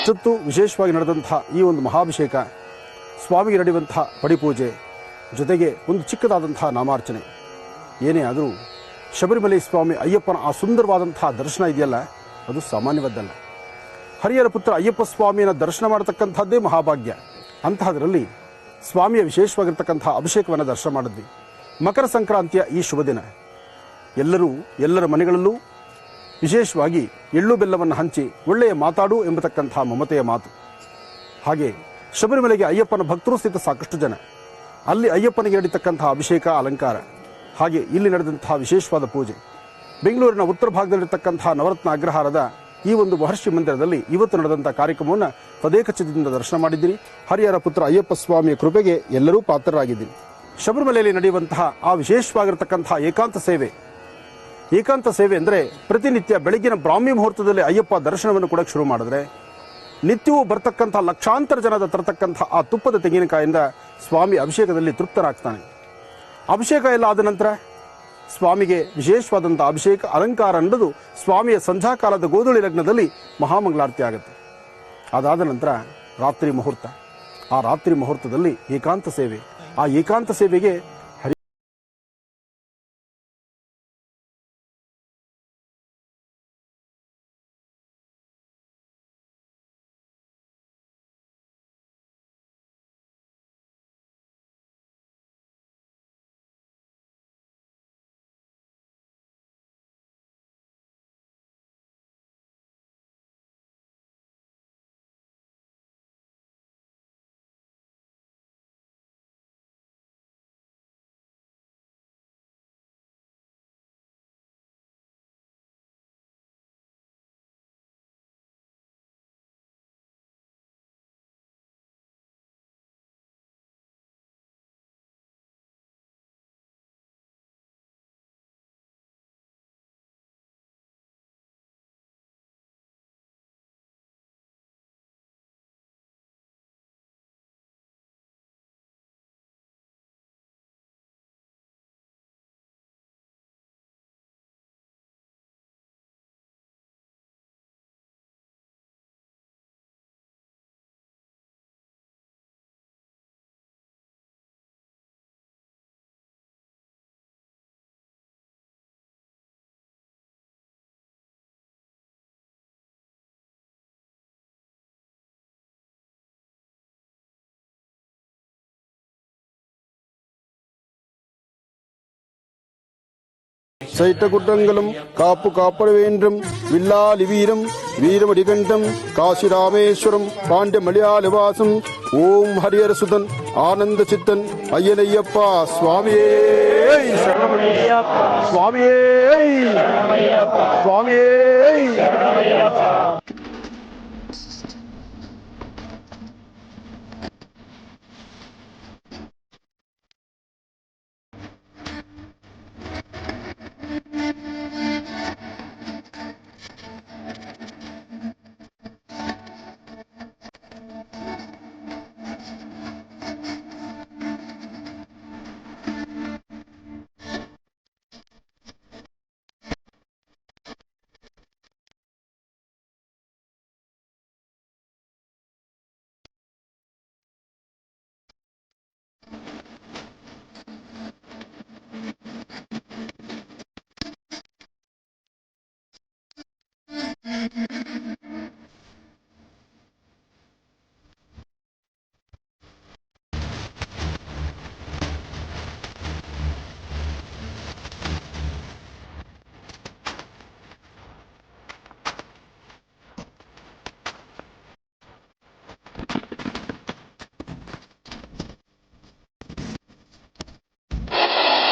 ಇಷ್ಟೊತ್ತು ವಿಶೇಷವಾಗಿ ನಡೆದಂತಹ ಈ ಒಂದು ಮಹಾಭಿಷೇಕ, ಸ್ವಾಮಿಗೆ ನಡೆಯುವಂತಹ ಪಡಿಪೂಜೆ, ಜೊತೆಗೆ ಒಂದು ಚಿಕ್ಕದಾದಂತಹ ನಾಮಾರ್ಚನೆ, ಏನೇ ಆದರೂ ಶಬರಿಮಲೆ ಸ್ವಾಮಿ ಅಯ್ಯಪ್ಪನ ಆ ಸುಂದರವಾದಂತಹ ದರ್ಶನ ಇದೆಯಲ್ಲ, ಅದು ಸಾಮಾನ್ಯವಾದ್ದಲ್ಲ. ಹರಿಹರ ಪುತ್ರ ಅಯ್ಯಪ್ಪ ಸ್ವಾಮಿಯನ್ನು ದರ್ಶನ ಮಾಡತಕ್ಕಂಥದ್ದೇ ಮಹಾಭಾಗ್ಯ. ಅಂತಹದರಲ್ಲಿ ಸ್ವಾಮಿಯ ವಿಶೇಷವಾಗಿರ್ತಕ್ಕಂತಹ ಅಭಿಷೇಕವನ್ನು ದರ್ಶನ ಮಾಡಿದ್ವಿ. ಮಕರ ಸಂಕ್ರಾಂತಿಯ ಈ ಶುಭ ದಿನ ಎಲ್ಲರ ಮನೆಗಳಲ್ಲೂ ವಿಶೇಷವಾಗಿ ಎಳ್ಳು ಬೆಲ್ಲವನ್ನು ಹಂಚಿ ಒಳ್ಳೆಯ ಮಾತಾಡು ಎಂಬತಕ್ಕಂತಹ ಮಮತೆಯ ಮಾತು. ಹಾಗೆ ಶಬರಿಮಲೆಗೆ ಅಯ್ಯಪ್ಪನ ಭಕ್ತರು ಸ್ಥಿತ ಸಾಕಷ್ಟು ಜನ. ಅಲ್ಲಿ ಅಯ್ಯಪ್ಪನಿಗೆ ನಡೀತಕ್ಕಂತಹ ಅಭಿಷೇಕ, ಅಲಂಕಾರ, ಹಾಗೆ ಇಲ್ಲಿ ನಡೆದಂತಹ ವಿಶೇಷವಾದ ಪೂಜೆ. ಬೆಂಗಳೂರಿನ ಉತ್ತರ ಭಾಗದಲ್ಲಿರ್ತಕ್ಕಂತಹ ನವರತ್ನ ಅಗ್ರಹಾರದ ಈ ಒಂದು ಮಹರ್ಷಿ ಮಂದಿರದಲ್ಲಿ ಇವತ್ತು ನಡೆದಂತಹ ಕಾರ್ಯಕ್ರಮವನ್ನು ತದೇಕಚಿತ್ತದಿಂದ ದರ್ಶನ ಮಾಡಿದ್ದೀರಿ. ಹರಿಹರ ಪುತ್ರ ಅಯ್ಯಪ್ಪ ಸ್ವಾಮಿಯ ಕೃಪೆಗೆ ಎಲ್ಲರೂ ಪಾತ್ರರಾಗಿದ್ದೀರಿ. ಶಬರಿಮಲೆಯಲ್ಲಿ ನಡೆಯುವಂತಹ ಆ ವಿಶೇಷವಾಗಿರತಕ್ಕಂತಹ ಏಕಾಂತ ಸೇವೆ ಅಂದರೆ ಪ್ರತಿನಿತ್ಯ ಬೆಳಗಿನ ಬ್ರಾಹ್ಮಿ ಮುಹೂರ್ತದಲ್ಲಿ ಅಯ್ಯಪ್ಪ ದರ್ಶನವನ್ನು ಕೊಡಕ್ಕೆ ಶುರು ಮಾಡಿದ್ರೆ ನಿತ್ಯವೂ ಬರ್ತಕ್ಕಂಥ ಲಕ್ಷಾಂತರ ಜನದ ತರತಕ್ಕಂಥ ಆ ತುಪ್ಪದ ತೆಂಗಿನಕಾಯಿಂದ ಸ್ವಾಮಿ ಅಭಿಷೇಕದಲ್ಲಿ ತೃಪ್ತರಾಗ್ತಾನೆ. ಅಭಿಷೇಕ ಎಲ್ಲ ಆದ ನಂತರ ಸ್ವಾಮಿಗೆ ವಿಶೇಷವಾದಂಥ ಅಭಿಷೇಕ, ಅಲಂಕಾರ ನಡೆದು ಸ್ವಾಮಿಯ ಸಂಧ್ಯಾಕಾಲದ ಗೋಧೂಳಿ ಲಗ್ನದಲ್ಲಿ ಮಹಾಮಂಗಳಾರತಿ ಆಗುತ್ತೆ. ಅದಾದ ನಂತರ ರಾತ್ರಿ ಮುಹೂರ್ತ. ಆ ರಾತ್ರಿ ಮುಹೂರ್ತದಲ್ಲಿ ಏಕಾಂತ ಸೇವೆ. ಆ ಏಕಾಂತ ಸೇವೆಗೆ சைட்டகுட்டங்களும் காப்பு காப்பட வேண்டும் வில்லாலி வீரம் வீரமடிகண்டம் காசி ராமேஸ்வரம் பாண்ட மலையாளவாசம் ஓம் ஹரிஹர சுதன் ஆனந்த சித்தன் ஐயனையப்பா சுவாமியே சுவாமியே சுவாமியே.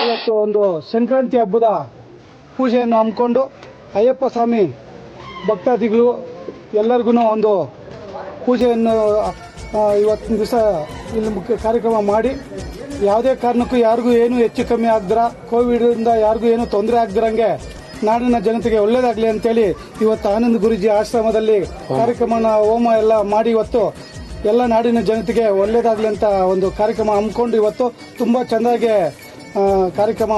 ಇವತ್ತು ಒಂದು ಸಂಕ್ರಾಂತಿ ಹಬ್ಬದ ಪೂಜೆಯನ್ನು ಹಮ್ಮಿಕೊಂಡು ಅಯ್ಯಪ್ಪ ಸ್ವಾಮಿ ಭಕ್ತಾದಿಗಳು ಎಲ್ಲರಿಗೂ ಒಂದು ಪೂಜೆಯನ್ನು ಇವತ್ತಿನ ದಿವಸ ಇಲ್ಲಿ ಮುಖ್ಯ ಕಾರ್ಯಕ್ರಮ ಮಾಡಿ ಯಾವುದೇ ಕಾರಣಕ್ಕೂ ಯಾರಿಗೂ ಏನು ಹೆಚ್ಚು ಕಮ್ಮಿ ಆಗದಿರ, ಕೋವಿಡಿಂದ ಯಾರಿಗೂ ಏನು ತೊಂದರೆ ಆಗದಿರಂಗೆ ನಾಡಿನ ಜನತೆಗೆ ಒಳ್ಳೇದಾಗಲಿ ಅಂತೇಳಿ ಇವತ್ತು ಆನಂದ್ ಗುರೂಜಿ ಆಶ್ರಮದಲ್ಲಿ ಕಾರ್ಯಕ್ರಮನ ಹೋಮ ಎಲ್ಲ ಮಾಡಿ ಇವತ್ತು ಎಲ್ಲ ನಾಡಿನ ಜನತೆಗೆ ಒಳ್ಳೇದಾಗಲಿ ಅಂತ ಒಂದು ಕಾರ್ಯಕ್ರಮ ಹಮ್ಮಿಕೊಂಡು ಇವತ್ತು ತುಂಬ ಚೆಂದಾಗಿ ಕಾರ್ಯಕ್ರಮ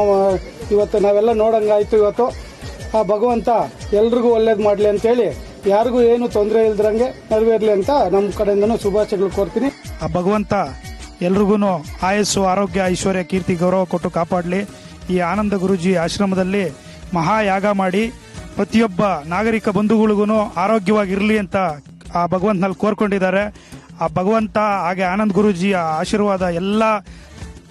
ಇವತ್ತು ನಾವೆಲ್ಲ ನೋಡಂಗಾಯ್ತು. ಇವತ್ತು ಆ ಭಗವಂತ ಎಲ್ರಿಗೂ ಒಳ್ಳೇದು ಮಾಡಲಿ ಅಂತೇಳಿ ಯಾರಿಗೂ ಏನು ತೊಂದರೆ ಇಲ್ದಿರಂಗೆ ನೆರವೇರಲಿ ಅಂತ ನಮ್ಮ ಕಡೆಯಿಂದನೂ ಶುಭಾಶಯಗಳು ಕೋರ್ತೀನಿ. ಆ ಭಗವಂತ ಎಲ್ರಿಗೂ ಆಯಸ್ಸು, ಆರೋಗ್ಯ, ಐಶ್ವರ್ಯ, ಕೀರ್ತಿ, ಗೌರವ ಕೊಟ್ಟು ಕಾಪಾಡಲಿ. ಈ ಆನಂದ ಗುರೂಜಿ ಆಶ್ರಮದಲ್ಲಿ ಮಹಾಯಾಗ ಮಾಡಿ ಪ್ರತಿಯೊಬ್ಬ ನಾಗರಿಕ ಬಂಧುಗಳಿಗೂ ಆರೋಗ್ಯವಾಗಿರಲಿ ಅಂತ ಆ ಭಗವಂತನಲ್ಲಿ ಕೋರ್ಕೊಂಡಿದ್ದಾರೆ. ಆ ಭಗವಂತ ಹಾಗೆ ಆನಂದ್ ಗುರೂಜಿಯ ಆಶೀರ್ವಾದ ಎಲ್ಲ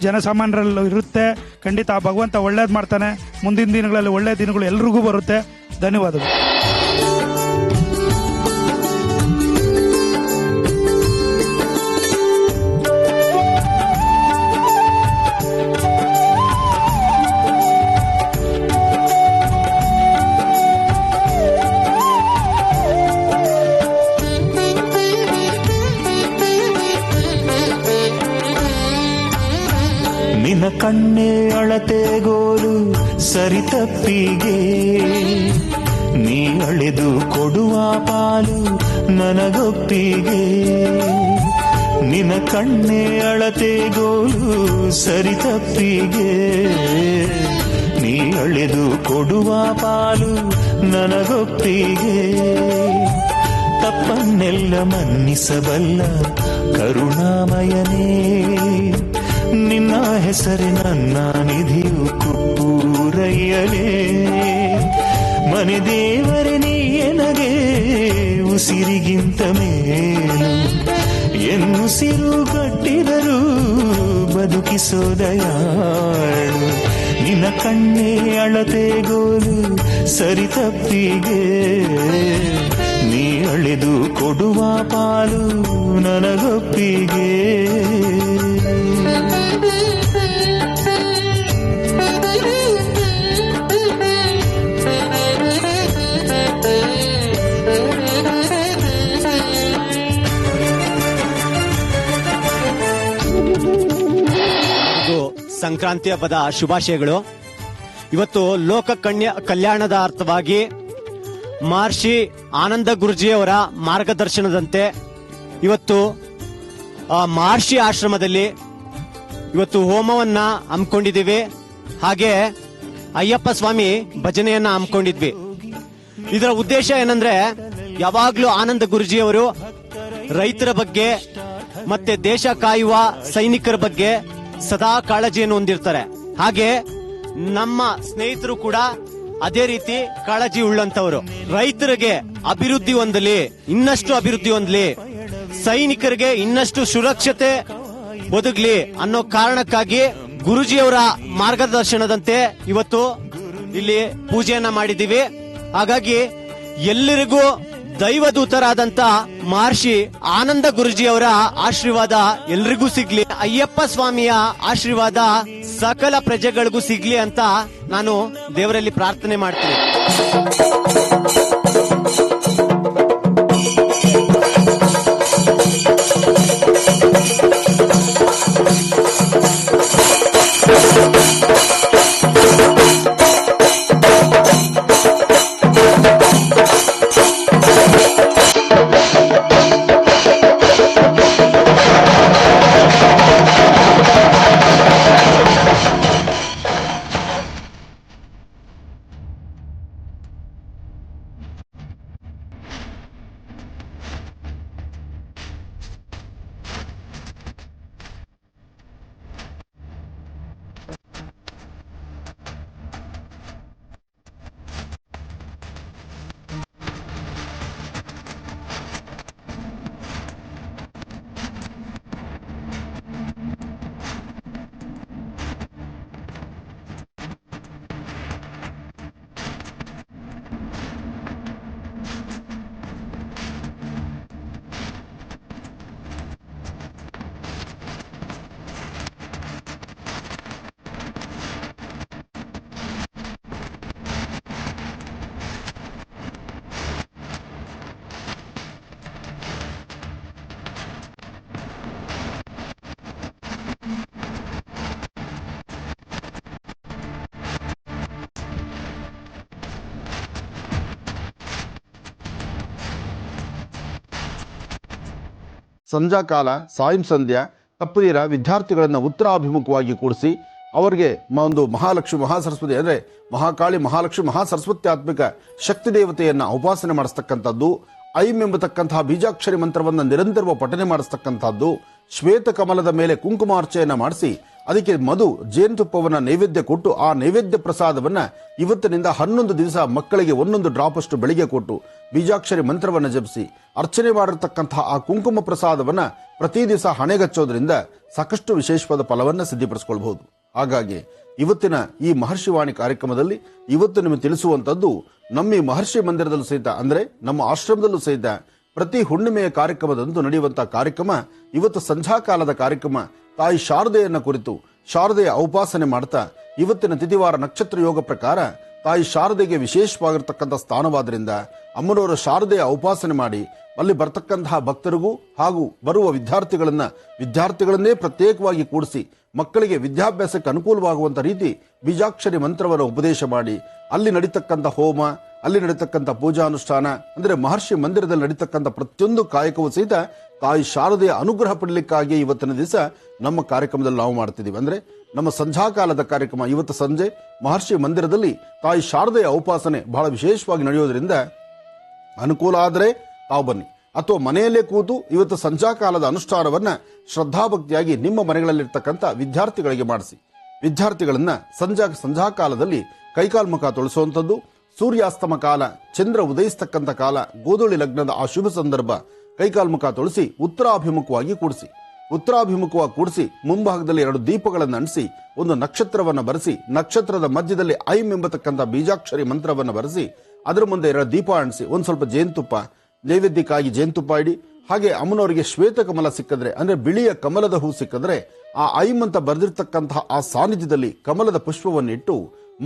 ಜನಸಾಮಾನ್ಯರಲ್ಲೂ ಇರುತ್ತೆ. ಖಂಡಿತ ಆ ಭಗವಂತ ಒಳ್ಳೇದು ಮಾಡ್ತಾನೆ. ಮುಂದಿನ ದಿನಗಳಲ್ಲಿ ಒಳ್ಳೆಯ ದಿನಗಳು ಎಲ್ರಿಗೂ ಬರುತ್ತೆ. ಧನ್ಯವಾದಗಳು. ನಿನ್ನ ಕಣ್ಣೆ ಅಳತೆಗೋಲು ಸರಿತಪ್ಪಿಗೆ, ನೀ ಅಳೆದು ಕೊಡುವ ಪಾಲು ನನಗೊಪ್ಪಿಗೆ. ನಿನ್ನ ಕಣ್ಣೆ ಅಳತೆಗೋಲು ಸರಿತಪ್ಪಿಗೆ, ನೀ ಅಳೆದು ಕೊಡುವ ಪಾಲು ನನಗೊಪ್ಪಿಗೆ. ತಪ್ಪನ್ನೆಲ್ಲ ಮನ್ನಿಸಬಲ್ಲ ಕರುಣಾಮಯನೇ, ನಿನ್ನ ಹೆಸರೇ ನನ್ನ ನಿಧಿಯು ಕುಪ್ಪೂರಯ್ಯಲೇ. ಮನೆ ದೇವರೇ ನೀ ಎನಗೆ ಉಸಿರಿಗಿಂತ ಮೇಲು, ಎನ್ನುಸಿರು ಕಟ್ಟಿದರೂ ಬದುಕಿಸೋದಯಾಳು. ನಿನ್ನ ಕಣ್ಣೇ ಅಳತೆಗೋಲು ಸರಿತಪ್ಪಿಗೆ, ನೀ ಅಳೆದು ಕೊಡುವ ಪಾಲು ನನಗೊಪ್ಪಿಗೆ. ಸಂಕ್ರಾಂತಿ ಹಬ್ಬದ ಶುಭಾಶಯಗಳು. ಇವತ್ತು ಲೋಕ ಕಲ್ಯಾಣದ ಅರ್ಥವಾಗಿ ಮಹರ್ಷಿ ಆನಂದ ಗುರೂಜಿಯವರ ಮಾರ್ಗದರ್ಶನದಂತೆ ಇವತ್ತು ಮಹರ್ಷಿ ಆಶ್ರಮದಲ್ಲಿ ಇವತ್ತು ಹೋಮವನ್ನ ಹಮ್ಮಿಕೊಂಡಿದ್ದೀವಿ. ಹಾಗೆ ಅಯ್ಯಪ್ಪ ಸ್ವಾಮಿ ಭಜನೆಯನ್ನ ಹಮ್ಮಿಕೊಂಡಿದ್ವಿ. ಇದರ ಉದ್ದೇಶ ಏನಂದ್ರೆ, ಯಾವಾಗ್ಲೂ ಆನಂದ ಗುರೂಜಿಯವರು ರೈತರ ಬಗ್ಗೆ ಮತ್ತೆ ದೇಶ ಕಾಯುವ ಸೈನಿಕರ ಬಗ್ಗೆ ಸದಾ ಕಾಳಜಿಯನ್ನು ಹೊಂದಿರ್ತಾರೆ. ಹಾಗೆ ನಮ್ಮ ಸ್ನೇಹಿತರು ಕೂಡ ಅದೇ ರೀತಿ ಕಾಳಜಿ ಉಳ್ಳಂತವರು. ರೈತರಿಗೆ ಅಭಿವೃದ್ಧಿ ಹೊಂದಲಿ, ಇನ್ನಷ್ಟು ಅಭಿವೃದ್ಧಿ ಹೊಂದಲಿ, ಸೈನಿಕರಿಗೆ ಇನ್ನಷ್ಟು ಸುರಕ್ಷತೆ ಒದಗಲಿ ಅನ್ನೋ ಕಾರಣಕ್ಕಾಗಿ ಗುರೂಜಿಯವರ ಮಾರ್ಗದರ್ಶನದಂತೆ ಇವತ್ತು ಇಲ್ಲಿ ಪೂಜೆಯನ್ನ ಮಾಡಿದ್ದೀವಿ. ಹಾಗಾಗಿ ಎಲ್ಲರಿಗೂ ದೈವದೂತರಾದಂತ ಮಹರ್ಷಿ ಆನಂದ ಗುರೂಜಿಯವರ ಆಶೀರ್ವಾದ ಎಲ್ರಿಗೂ ಸಿಗ್ಲಿ, ಅಯ್ಯಪ್ಪ ಸ್ವಾಮಿಯ ಆಶೀರ್ವಾದ ಸಕಲ ಪ್ರಜೆಗಳಿಗೂ ಸಿಗ್ಲಿ ಅಂತ ನಾನು ದೇವರಲ್ಲಿ ಪ್ರಾರ್ಥನೆ ಮಾಡ್ತೀನಿ. ಸಂಜಾಕಾಲ ಸಾಯಂ ಸಂಧ್ಯಾ ತಪ್ಪದಿರ ವಿದ್ಯಾರ್ಥಿಗಳನ್ನು ಉತ್ತರಾಭಿಮುಖವಾಗಿ ಕೂಡಿಸಿ ಅವರಿಗೆ ಒಂದು ಮಹಾಲಕ್ಷ್ಮಿ ಮಹಾಸರಸ್ವತಿ ಅಂದ್ರೆ ಮಹಾಕಾಳಿ ಮಹಾಲಕ್ಷ್ಮಿ ಮಹಾಸರಸ್ವತ್ಯಾತ್ಮಿಕ ಶಕ್ತಿ ದೇವತೆಯನ್ನ ಉಪಾಸನೆ ಮಾಡಿಸ್ತಕ್ಕಂಥದ್ದು, ಐಂ ಎಂಬತಕ್ಕಂತಹ ಬೀಜಾಕ್ಷರಿ ಮಂತ್ರವನ್ನ ನಿರಂತರವ ಪಠನೆ ಮಾಡಿಸ್ತಕ್ಕಂಥದ್ದು, ಶ್ವೇತ ಕಮಲದ ಮೇಲೆ ಕುಂಕುಮಾರ್ಚೆಯನ್ನ ಮಾಡಿಸಿ ಅದಕ್ಕೆ ಮಧು ಜೇನುತುಪ್ಪವನ್ನ ನೈವೇದ್ಯ ಕೊಟ್ಟು ಆ ನೈವೇದ್ಯ ಪ್ರಸಾದವನ್ನ ಇವತ್ತಿನಿಂದ 11 ದಿವಸ ಮಕ್ಕಳಿಗೆ 1 ಡ್ರಾಪ್ ಅಷ್ಟು ಬೆಳಿಗ್ಗೆ ಕೊಟ್ಟು ಬೀಜಾಕ್ಷರಿ ಮಂತ್ರವನ್ನ ಜಪಿಸಿ ಅರ್ಚನೆ ಮಾಡಿರ್ತಕ್ಕಂತಹ ಆ ಕುಂಕುಮ ಪ್ರಸಾದವನ್ನ ಪ್ರತಿ ದಿವಸ ಹಣೆಗಚ್ಚೋದ್ರಿಂದ ಸಾಕಷ್ಟು ವಿಶೇಷವಾದ ಫಲವನ್ನ ಸಿದ್ಧಿಪಡಿಸಿಕೊಳ್ಳಬಹುದು. ಹಾಗಾಗಿ ಇವತ್ತಿನ ಈ ಮಹರ್ಷಿವಾಣಿ ಕಾರ್ಯಕ್ರಮದಲ್ಲಿ ಇವತ್ತು ನಿಮಗೆ ತಿಳಿಸುವಂತದ್ದು ನಮ್ಮ ಈ ಮಹರ್ಷಿ ಮಂದಿರದಲ್ಲೂ ಸಹಿತ ಅಂದ್ರೆ ನಮ್ಮ ಆಶ್ರಮದಲ್ಲೂ ಸಹಿತ ಪ್ರತಿ ಹುಣ್ಣಿಮೆಯ ಕಾರ್ಯಕ್ರಮದಂದು ನಡೆಯುವಂತಹ ಕಾರ್ಯಕ್ರಮ ಇವತ್ತು ಸಂಧ್ಯಾಕಾಲದ ಕಾರ್ಯಕ್ರಮ ತಾಯಿ ಶಾರದೆಯನ್ನ ಕುರಿತು ಶಾರದೆಯ ಉಪಾಸನೆ ಮಾಡ್ತಾ ಇವತ್ತಿನ ತಿಥಿವಾರ ನಕ್ಷತ್ರ ಯೋಗ ಪ್ರಕಾರ ತಾಯಿ ಶಾರದೆಗೆ ವಿಶೇಷವಾಗಿರ್ತಕ್ಕಂಥ ಸ್ಥಾನವಾದ್ರಿಂದ ಅಮ್ಮನವರ ಶಾರದೆಯ ಉಪಾಸನೆ ಮಾಡಿ ಅಲ್ಲಿ ಬರ್ತಕ್ಕಂತಹ ಭಕ್ತರಿಗೂ ಹಾಗೂ ಬರುವ ವಿದ್ಯಾರ್ಥಿಗಳನ್ನೇ ಪ್ರತ್ಯೇಕವಾಗಿ ಕೂಡಿಸಿ ಮಕ್ಕಳಿಗೆ ವಿದ್ಯಾಭ್ಯಾಸಕ್ಕೆ ಅನುಕೂಲವಾಗುವಂತ ರೀತಿ ಬೀಜಾಕ್ಷರಿ ಮಂತ್ರವನ್ನು ಉಪದೇಶ ಮಾಡಿ ಅಲ್ಲಿ ನಡೀತಕ್ಕಂಥ ಹೋಮ, ಅಲ್ಲಿ ನಡೀತಕ್ಕಂಥ ಪೂಜಾನುಷ್ಠಾನ ಅಂದ್ರೆ ಮಹರ್ಷಿ ಮಂದಿರದಲ್ಲಿ ನಡೀತಕ್ಕಂಥ ಪ್ರತಿಯೊಂದು ಕಾಯಕವೂ ಸಹಿತ ತಾಯಿ ಶಾರದೆಯ ಅನುಗ್ರಹ ಪಡಲಿಕ್ಕಾಗಿ ಇವತ್ತಿನ ದಿವಸ ನಮ್ಮ ಕಾರ್ಯಕ್ರಮದಲ್ಲಿ ನಾವು ಮಾಡ್ತಿದ್ದೀವಿ. ಅಂದ್ರೆ ನಮ್ಮ ಸಂಧ್ಯಾಕಾಲದ ಕಾರ್ಯಕ್ರಮ ಇವತ್ತು ಸಂಜೆ ಮಹರ್ಷಿ ಮಂದಿರದಲ್ಲಿ ತಾಯಿ ಶಾರದೆಯ ಉಪಾಸನೆ ಬಹಳ ವಿಶೇಷವಾಗಿ ನಡೆಯೋದ್ರಿಂದ ಅನುಕೂಲ ಆದರೆ ತಾವು ಬನ್ನಿ, ಅಥವಾ ಮನೆಯಲ್ಲೇ ಕೂತು ಇವತ್ತು ಸಂಧ್ಯಾಕಾಲದ ಅನುಷ್ಠಾನವನ್ನ ಶ್ರದ್ಧಾಭಕ್ತಿಯಾಗಿ ನಿಮ್ಮ ಮನೆಗಳಲ್ಲಿರ್ತಕ್ಕಂಥ ವಿದ್ಯಾರ್ಥಿಗಳಿಗೆ ಮಾಡಿಸಿ. ವಿದ್ಯಾರ್ಥಿಗಳನ್ನ ಸಂಧ್ಯಾಕಾಲದಲ್ಲಿ ಕೈಕಾಲ್ ಮುಖ ತೊಳಿಸುವಂಥದ್ದು, ಸೂರ್ಯಾಸ್ತಮ ಕಾಲ, ಚಂದ್ರ ಉದಯಿಸ್ತಕ್ಕಂಥ ಕಾಲ, ಗೋಧೂಳಿ ಲಗ್ನದ ಆ ಶುಭ ಸಂದರ್ಭ ಕೈಕಾಲ್ ಮುಖ ತೊಳಿಸಿ ಉತ್ತರಾಭಿಮುಖವಾಗಿ ಕೂಡಿಸಿ ಮುಂಭಾಗದಲ್ಲಿ 2 ದೀಪಗಳನ್ನು ಅಂಟಿಸಿ ಒಂದು ನಕ್ಷತ್ರವನ್ನು ಬರೆಸಿ ನಕ್ಷತ್ರದ ಮಧ್ಯದಲ್ಲಿ ಐಂ ಎಂಬತಕ್ಕಂಥ ಬೀಜಾಕ್ಷರಿ ಮಂತ್ರವನ್ನು ಬರೆಸಿ ಅದರ ಮುಂದೆ 2 ದೀಪ ಅಂಟಿಸಿ ಒಂದು ಸ್ವಲ್ಪ ಜೇನುತುಪ್ಪ ನೈವೇದ್ಯಕ್ಕಾಗಿ ಜೇನುತುಪ್ಪ ಇಡಿ. ಹಾಗೆ ಅಮ್ಮನವರಿಗೆ ಶ್ವೇತ ಕಮಲ ಸಿಕ್ಕಿದ್ರೆ ಅಂದ್ರೆ ಬಿಳಿಯ ಕಮಲದ ಹೂ ಸಿಕ್ಕಿದ್ರೆ ಆ ಐಂ ಅಂತ ಬರೆದಿರ್ತಕ್ಕಂತಹ ಆ ಸಾನ್ನಿಧ್ಯದಲ್ಲಿ ಕಮಲದ ಪುಷ್ಪವನ್ನು ಇಟ್ಟು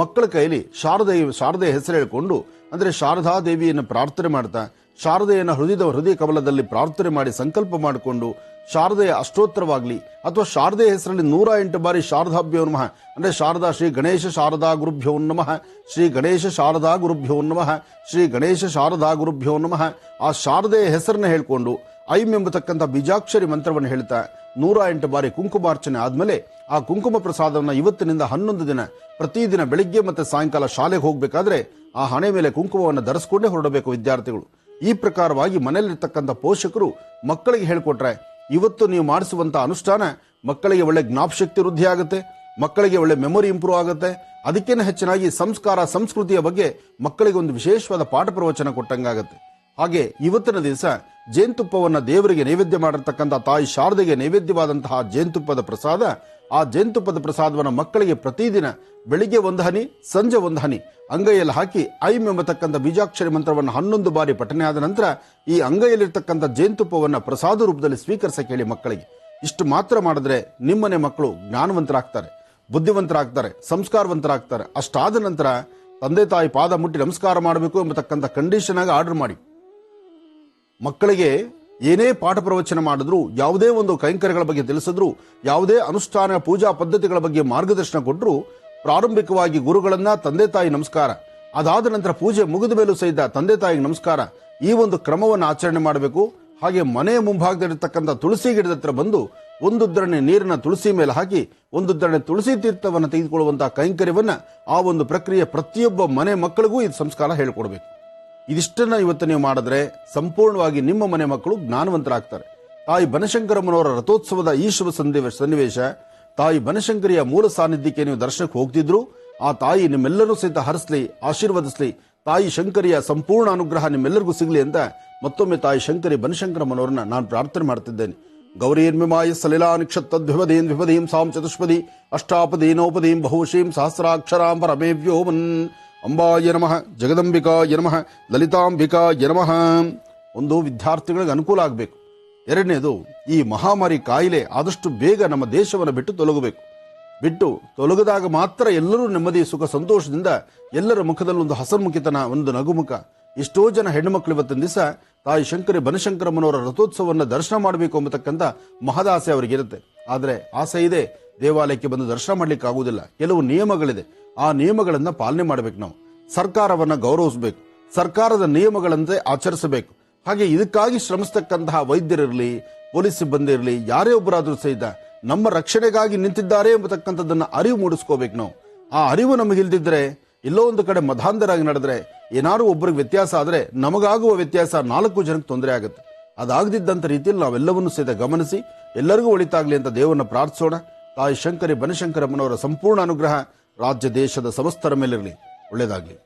ಮಕ್ಕಳ ಕೈಯಲ್ಲಿ ಶಾರದೆಯ ಹೆಸರು ಹೇಳಿಕೊಂಡು ಅಂದ್ರೆ ಶಾರದಾ ದೇವಿಯನ್ನು ಪ್ರಾರ್ಥನೆ ಮಾಡ್ತಾ ಶಾರದೆಯನ್ನು ಹೃದಯ ಕಮಲದಲ್ಲಿ ಪ್ರಾರ್ಥನೆ ಮಾಡಿ ಸಂಕಲ್ಪ ಮಾಡಿಕೊಂಡು ಶಾರದೆಯ ಅಷ್ಟೋತ್ತರವಾಗ್ಲಿ ಅಥವಾ ಶಾರದೆಯ ಹೆಸರಲ್ಲಿ 108 ಬಾರಿ ಶಾರದಾಭ್ಯೋ ನಮಃ ಅಂದ್ರೆ ಶಾರದಾ ಶ್ರೀ ಗಣೇಶ ಶಾರದಾ ಗುರುಭ್ಯೋ ನಮಃ, ಶ್ರೀ ಗಣೇಶ ಶಾರದಾ ಗುರುಭ್ಯೋ ನಮಃ, ಶ್ರೀ ಗಣೇಶ ಶಾರದಾ ಗುರುಭ್ಯೋ ನಮಃ ಆ ಶಾರದೆಯ ಹೆಸರನ್ನ ಹೇಳ್ಕೊಂಡು ಐಂ ಎಂಬತಕ್ಕಂಥ ಬೀಜಾಕ್ಷರಿ ಮಂತ್ರವನ್ನು ಹೇಳ್ತಾ 108 ಬಾರಿ ಕುಂಕುಮಾರ್ಚನೆ ಆದ್ಮೇಲೆ ಆ ಕುಂಕುಮ ಪ್ರಸಾದವನ್ನ ಇವತ್ತಿನಿಂದ 11 ದಿನ ಪ್ರತಿದಿನ ಬೆಳಿಗ್ಗೆ ಮತ್ತೆ ಸಾಯಂಕಾಲ ಶಾಲೆಗೆ ಹೋಗ್ಬೇಕಾದ್ರೆ ಆ ಹಣೆ ಮೇಲೆ ಕುಂಕುಮವನ್ನು ಧರಿಸಿಕೊಂಡೇ ಹೊರಡಬೇಕು ವಿದ್ಯಾರ್ಥಿಗಳು. ಈ ಪ್ರಕಾರವಾಗಿ ಮನೆಯಲ್ಲಿರ್ತಕ್ಕಂಥ ಪೋಷಕರು ಮಕ್ಕಳಿಗೆ ಹೇಳ್ಕೊಟ್ರೆ ಇವತ್ತು ನೀವು ಮಾಡಿಸುವಂತ ಅನುಷ್ಠಾನ ಮಕ್ಕಳಿಗೆ ಒಳ್ಳೆ ಜ್ಞಾಪಶಕ್ತಿ ವೃದ್ಧಿ ಆಗುತ್ತೆ, ಮಕ್ಕಳಿಗೆ ಒಳ್ಳೆ ಮೆಮೊರಿ ಇಂಪ್ರೂವ್ ಆಗುತ್ತೆ. ಅದಕ್ಕೇನೆ ಹೆಚ್ಚಿನಾಗಿ ಸಂಸ್ಕಾರ ಸಂಸ್ಕೃತಿಯ ಬಗ್ಗೆ ಮಕ್ಕಳಿಗೆ ಒಂದು ವಿಶೇಷವಾದ ಪಾಠ ಪ್ರವಚನ ಕೊಟ್ಟಂಗಾಗತ್ತೆ. ಹಾಗೆ ಇವತ್ತಿನ ದಿವಸ ಜೇನುತುಪ್ಪವನ್ನ ದೇವರಿಗೆ ನೈವೇದ್ಯ ಮಾಡಿರ್ತಕ್ಕಂಥ ತಾಯಿ ಶಾರದೆಗೆ ನೈವೇದ್ಯವಾದಂತಹ ಜೇನುತುಪ್ಪದ ಪ್ರಸಾದ, ಆ ಜೇನುತುಪ್ಪದ ಪ್ರಸಾದವನ್ನು ಮಕ್ಕಳಿಗೆ ಪ್ರತಿದಿನ ಬೆಳಿಗ್ಗೆ 1 ಹನಿ ಸಂಜೆ 1 ಹನಿ ಅಂಗೈಯಲ್ಲಿ ಹಾಕಿ ಐಂ ಎಂಬತಕ್ಕಂಥ ಬೀಜಾಕ್ಷರಿ ಮಂತ್ರವನ್ನು 11 ಬಾರಿ ಪಠನೆ ಆದ ನಂತರ ಈ ಅಂಗೈಯಲ್ಲಿರ್ತಕ್ಕಂಥ ಜೇನುತುಪ್ಪವನ್ನ ಪ್ರಸಾದ ರೂಪದಲ್ಲಿ ಸ್ವೀಕರಿಸಕ್ಕೆ ಹೇಳಿ ಮಕ್ಕಳಿಗೆ. ಇಷ್ಟು ಮಾತ್ರ ಮಾಡಿದ್ರೆ ನಿಮ್ಮನೆ ಮಕ್ಕಳು ಜ್ಞಾನವಂತರಾಗ್ತಾರೆ, ಬುದ್ಧಿವಂತರಾಗ್ತಾರೆ, ಸಂಸ್ಕಾರವಂತರಾಗ್ತಾರೆ. ಅಷ್ಟಾದ ನಂತರ ತಂದೆ ತಾಯಿ ಪಾದ ಮುಟ್ಟಿ ನಮಸ್ಕಾರ ಮಾಡಬೇಕು ಎಂಬತಕ್ಕಂಥ ಕಂಡೀಷನ್ ಆಗಿ ಆರ್ಡರ್ ಮಾಡಿ ಮಕ್ಕಳಿಗೆ ಏನೇ ಪಾಠ ಪ್ರವಚನ ಮಾಡಿದ್ರು, ಯಾವುದೇ ಒಂದು ಕೈಂಕರ್ಯಗಳ ಬಗ್ಗೆ ತಿಳಿಸಿದ್ರು, ಯಾವುದೇ ಅನುಷ್ಠಾನ ಪೂಜಾ ಪದ್ಧತಿಗಳ ಬಗ್ಗೆ ಮಾರ್ಗದರ್ಶನ ಕೊಟ್ಟರು ಪ್ರಾರಂಭಿಕವಾಗಿ ಗುರುಗಳನ್ನ ತಂದೆ ತಾಯಿ ನಮಸ್ಕಾರ, ಅದಾದ ನಂತರ ಪೂಜೆ ಮುಗಿದ ಮೇಲೂ ಸಹಿತ ತಂದೆ ತಾಯಿಗೆ ನಮಸ್ಕಾರ, ಈ ಒಂದು ಕ್ರಮವನ್ನು ಆಚರಣೆ ಮಾಡಬೇಕು. ಹಾಗೆ ಮನೆಯ ಮುಂಭಾಗದಲ್ಲಿರ್ತಕ್ಕಂಥ ತುಳಸಿ ಗಿಡದ ಹತ್ರ ಬಂದು 1 ಉದ್ದರಣೆ ನೀರನ್ನ ತುಳಸಿ ಮೇಲೆ ಹಾಕಿ 1 ಉದ್ದರಣೆ ತುಳಸಿ ತೀರ್ಥವನ್ನು ತೆಗೆದುಕೊಳ್ಳುವಂತಹ ಕೈಂಕರ್ಯವನ್ನ ಆ ಒಂದು ಪ್ರಕ್ರಿಯೆ ಪ್ರತಿಯೊಬ್ಬ ಮನೆ ಮಕ್ಕಳಿಗೂ ಇದು ಸಂಸ್ಕಾರ ಹೇಳ್ಕೊಡ್ಬೇಕು. ಇದಿಷ್ಟನ್ನ ಇವತ್ತು ನೀವು ಮಾಡಿದ್ರೆ ಸಂಪೂರ್ಣವಾಗಿ ನಿಮ್ಮ ಮನೆ ಮಕ್ಕಳು ಜ್ಞಾನವಂತರಾಗ್ತಾರೆ. ತಾಯಿ ಬನಶಂಕರಮ್ಮನವರ ರಥೋತ್ಸವದ ಈ ಶುಭ ಸನ್ನಿವೇಶ ತಾಯಿ ಬನಶಂಕರಿಯ ಮೂಲ ಸಾನ್ನಿಧ್ಯಕ್ಕೆ ನೀವು ದರ್ಶನಕ್ಕೆ ಹೋಗ್ತಿದ್ರು ಆ ತಾಯಿ ನಿಮ್ಮೆಲ್ಲರೂ ಸಹಿತ ಹರಿಸಲಿ, ಆಶೀರ್ವದಿಸಲಿ. ತಾಯಿ ಶಂಕರಿಯ ಸಂಪೂರ್ಣ ಅನುಗ್ರಹ ನಿಮ್ಮೆಲ್ಲರಿಗೂ ಸಿಗಲಿ ಅಂತ ಮತ್ತೊಮ್ಮೆ ತಾಯಿ ಶಂಕರಿ ಬನಶಂಕರಮ್ಮನವರನ್ನ ನಾನು ಪ್ರಾರ್ಥನೆ ಮಾಡ್ತಿದ್ದೇನೆ. ಗೌರೀರ್ಮಿಮಾಯ ಸಲಿಲಾ ನಿಕ್ಷತ್ತದ್ವಿಪದೀಂ ವಿಪದೀಂ ಸಾಂ ಚತುಷ್ಪದಿ ಅಷ್ಟಾಪದೀನೋಪದೀಂ ಬಹುಶೀಂ ಸಹಸ್ರಾಕ್ಷರಾಂ ಪರಮೇವ್ಯೋಮನ್ ಅಂಬಾಯ ನಮಃ, ಜಗದಂಬಿಕಾಯ ನಮಃ, ಲಲಿತಾಂಬಿಕಾಯ ನಮಃ. ಒಂದು ವಿದ್ಯಾರ್ಥಿಗಳಿಗೆ ಅನುಕೂಲ ಆಗಬೇಕು. ಎರಡನೇದು, ಈ ಮಹಾಮಾರಿ ಕಾಯಿಲೆ ಆದಷ್ಟು ಬೇಗ ನಮ್ಮ ದೇಶವನ್ನು ಬಿಟ್ಟು ತೊಲಗದಾಗ ಮಾತ್ರ ಎಲ್ಲರೂ ನೆಮ್ಮದಿ ಸುಖ ಸಂತೋಷದಿಂದ ಎಲ್ಲರ ಮುಖದಲ್ಲಿ ಒಂದು ಹಸನ್ಮುಖಿತನ, ಒಂದು ನಗುಮುಖ. ಎಷ್ಟೋ ಜನ ಹೆಣ್ಣುಮಕ್ಕಳು ಇವತ್ತಿನ ದಿವಸ ತಾಯಿ ಶಂಕರಿ ಬನಶಂಕರಮ್ಮನವರ ರಥೋತ್ಸವವನ್ನು ದರ್ಶನ ಮಾಡಬೇಕು ಎಂಬತಕ್ಕಂಥ ಮಹದಾಸೆ ಅವರಿಗಿರುತ್ತೆ. ಆದರೆ ಆಸೆ ಇದೆ, ದೇವಾಲಯಕ್ಕೆ ಬಂದು ದರ್ಶನ ಮಾಡ್ಲಿಕ್ಕೆ ಆಗುವುದಿಲ್ಲ. ಕೆಲವು ನಿಯಮಗಳಿದೆ, ಆ ನಿಯಮಗಳನ್ನ ಪಾಲನೆ ಮಾಡಬೇಕು. ನಾವು ಸರ್ಕಾರವನ್ನ ಗೌರವಿಸಬೇಕು, ಸರ್ಕಾರದ ನಿಯಮಗಳಂತೆ ಆಚರಿಸಬೇಕು. ಹಾಗೆ ಇದಕ್ಕಾಗಿ ಶ್ರಮಿಸ್ತಕ್ಕಂತಹ ವೈದ್ಯರಿರಲಿ, ಪೊಲೀಸ್ ಸಿಬ್ಬಂದಿ ಇರಲಿ, ಯಾರೇ ಒಬ್ಬರಾದ್ರೂ ಸಹಿತ ನಮ್ಮ ರಕ್ಷಣೆಗಾಗಿ ನಿಂತಿದ್ದಾರೆ ಎಂಬತಕ್ಕಂಥದ್ದನ್ನ ಅರಿವು ಮೂಡಿಸ್ಕೋಬೇಕು ನಾವು. ಆ ಅರಿವು ನಮಗಿಲ್ದಿದ್ರೆ ಎಲ್ಲೋ ಒಂದು ಕಡೆ ಮಧಾಂಧರಾಗಿ ನಡೆದ್ರೆ ಏನಾದ್ರು ಒಬ್ಬರಿಗೆ ವ್ಯತ್ಯಾಸ ಆದ್ರೆ ನಮಗಾಗುವ ವ್ಯತ್ಯಾಸ 4 ಜನಕ್ಕೆ ತೊಂದರೆ ಆಗುತ್ತೆ. ಅದಾಗದಿದ್ದಂತ ರೀತಿಯಲ್ಲಿ ನಾವೆಲ್ಲವನ್ನೂ ಸಹಿತ ಗಮನಿಸಿ ಎಲ್ಲರಿಗೂ ಒಳಿತಾಗ್ಲಿ ಅಂತ ದೇವರನ್ನ ಪ್ರಾರ್ಥಿಸೋಣ. ತಾಯಿ ಶಂಕರಿ ಬನಶಂಕರಮ್ಮನವರ ಸಂಪೂರ್ಣ ಅನುಗ್ರಹ ರಾಜ್ಯ ದೇಶದ ಸಮಸ್ತರ ಮೇಲಿರಲಿ. ಒಳ್ಳೆಯದಾಗಲಿ.